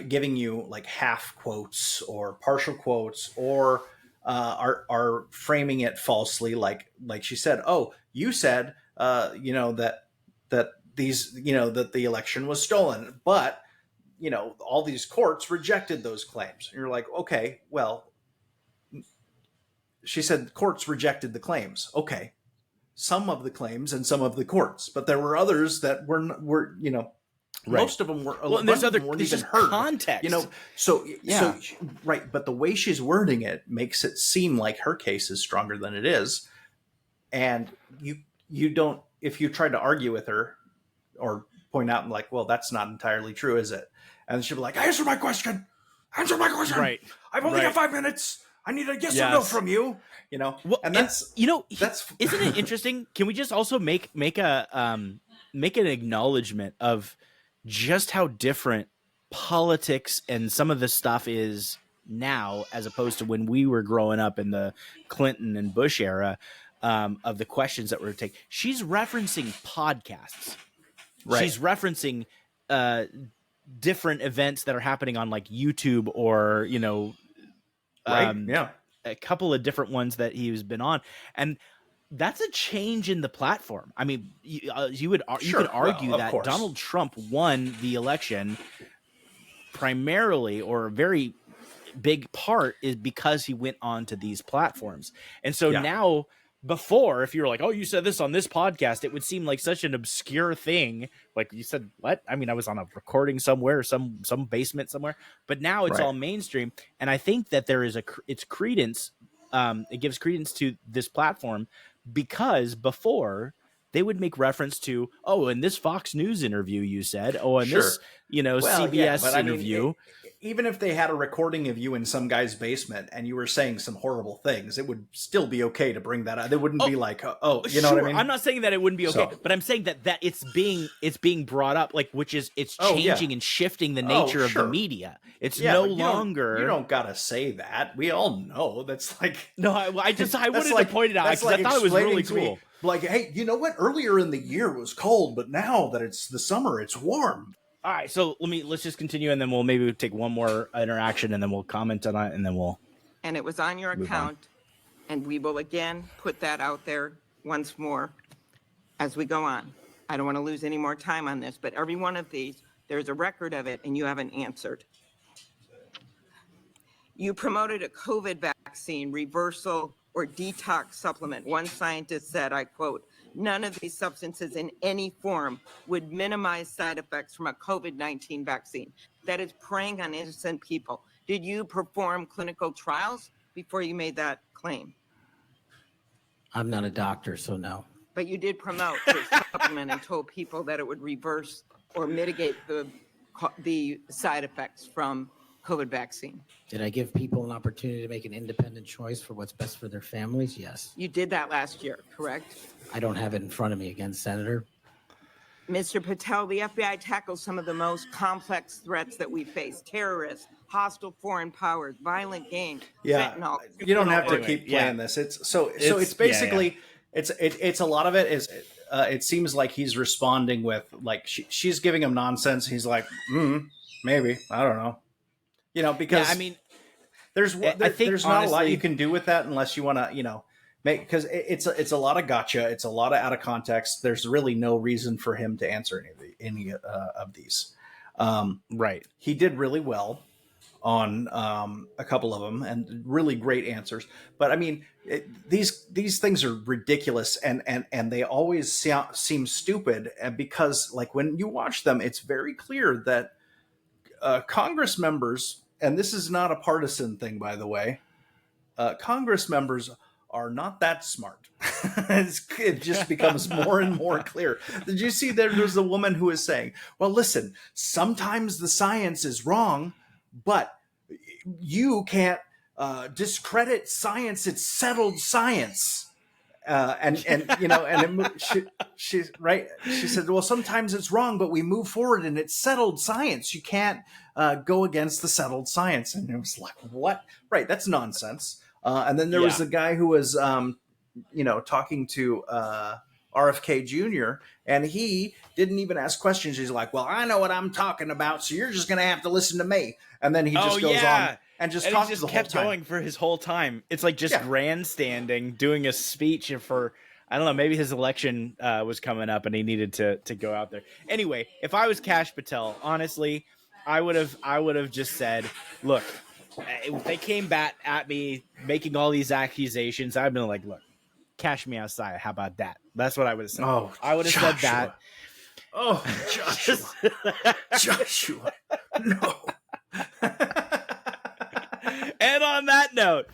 giving you like half quotes or partial quotes, or are framing it falsely, like she said, oh, you said that the election was stolen, but all these courts rejected those claims. And you're like, okay, well, she said courts rejected the claims. Okay, some of the claims and some of the courts, but there were others that were Right. most of them were. Well, and there's weren't there's even just heard. context. So Yeah. But the way she's wording it makes it seem like her case is stronger than it is, and you don't. If you try to argue with her or point out and like, well, that's not entirely true, is it? And she'll be like, answer my question. Answer my question. Right. I've only Right. got 5 minutes. I need a yes or Yes. no from you. Well, and that's that's isn't it interesting? Can we just also make an acknowledgement of just how different politics and some of this stuff is now, as opposed to when we were growing up in the Clinton and Bush era, of the questions that were taken. She's referencing podcasts. Right. She's referencing different events that are happening on like YouTube or right. Yeah. a couple of different ones that he's been on, and that's a change in the platform. I mean, you could argue of that course. Donald Trump won the election primarily, or a very big part, is because he went on to these platforms. And so now, before, if you were like, oh, you said this on this podcast, it would seem like such an obscure thing. Like, you said, what? I mean, I was on a recording somewhere, some basement somewhere, but now it's all mainstream. And I think that there is it's credence. It gives credence to this platform, because before they would make reference to, oh, in this Fox News interview, you said, oh, in this, CBS interview. Even if they had a recording of you in some guy's basement and you were saying some horrible things, it would still be okay to bring that up. They wouldn't be like, oh, you know what I mean? I'm not saying that it wouldn't be okay, but I'm saying that it's being brought up, like, which is, it's changing and shifting the nature of the media. It's no longer. You don't gotta say that. We all know that's like. No, I wanted to point it out because I thought it was really cool. Like, hey, you know what? Earlier in the year it was cold, but now that it's the summer, it's warm. All right, so let's just continue, and then we'll take one more interaction, and then we'll comment on it, and then we'll. And it was on your account, and we will again put that out there once more as we go on. I don't want to lose any more time on this, but every one of these, there's a record of it, and you haven't answered. You promoted a COVID vaccine reversal or detox supplement. One scientist said, I quote, "None of these substances in any form would minimize side effects from a COVID-19 vaccine." That is preying on innocent people. Did you perform clinical trials before you made that claim? I'm not a doctor, so no. But you did promote the supplement and told people that it would reverse or mitigate the side effects from COVID vaccine. Did I give people an opportunity to make an independent choice for what's best for their families? Yes. You did that last year, correct? I don't have it in front of me again, Senator. Mr. Patel, the FBI tackles some of the most complex threats that we face: terrorists, hostile foreign powers, violent gangs, fentanyl. You don't have to keep playing this. It's basically it's a lot of it is. It seems like he's responding with, like, she's giving him nonsense. He's like, maybe, I don't know. Because I mean, there's not a lot you can do with that unless you want to, make, because it's a lot of gotcha. It's a lot of out of context. There's really no reason for him to answer any of these. Right. He did really well on a couple of them and really great answers. But I mean, these things are ridiculous and they always seem stupid, because, like, when you watch them, it's very clear that Congress members, and this is not a partisan thing, by the way, Congress members are not that smart. It just becomes more and more clear. Did you see there's a woman who is saying, well, listen, sometimes the science is wrong, but you can't discredit science. It's settled science. She said, well, sometimes it's wrong, but we move forward and it's settled science. You can't go against the settled science. And it was like, what? Right. That's nonsense. And then there was a guy who was, talking to RFK Jr., and he didn't even ask questions. He's like, well, I know what I'm talking about, so you're just going to have to listen to me. And then he just goes on and just talks the whole time. Kept going for his whole time. It's like just grandstanding, doing a speech for, I don't know, maybe his election was coming up and he needed to go out there. Anyway, if I was Kash Patel, honestly, I would have just said, look, if they came back at me making all these accusations, I'd been like, look, cash me outside. How about that? That's what I would have said. Oh, I would have said that. Oh, Joshua. No. And on that note,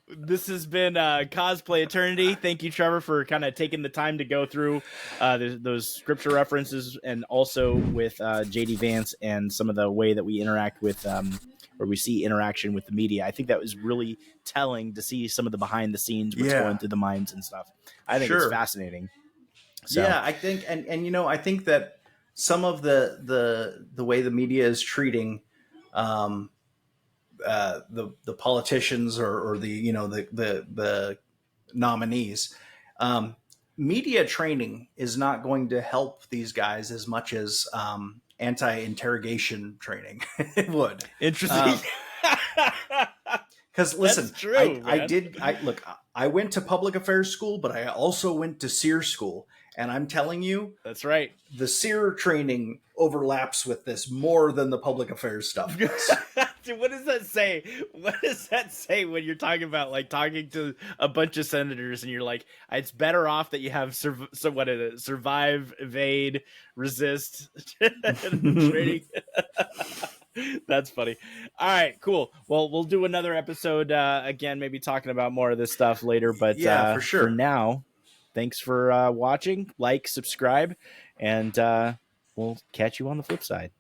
this has been Cosplay Eternity. Thank you, Trevor, for kind of taking the time to go through those scripture references, and also with JD Vance and some of the way that we interact with, or we see interaction with the media. I think that was really telling to see some of the behind the scenes, what's going through the minds and stuff. I think it's fascinating. So. Yeah, I think, and I think that some of the way the media is treating the politicians or the nominees, media training is not going to help these guys as much as anti-interrogation training it would. Interesting. Because listen, That's true, man. I went to public affairs school, but I also went to SEER school. And I'm telling you, That's right. the SEER training overlaps with this more than the public affairs stuff does. Dude, what does that say? What does that say when you're talking about like talking to a bunch of senators and you're like, it's better off that you have survive, evade, resist training. That's funny. All right, cool. Well, we'll do another episode again, maybe talking about more of this stuff later. But Yeah, for sure. for now, thanks for watching. Like, subscribe, and we'll catch you on the flip side.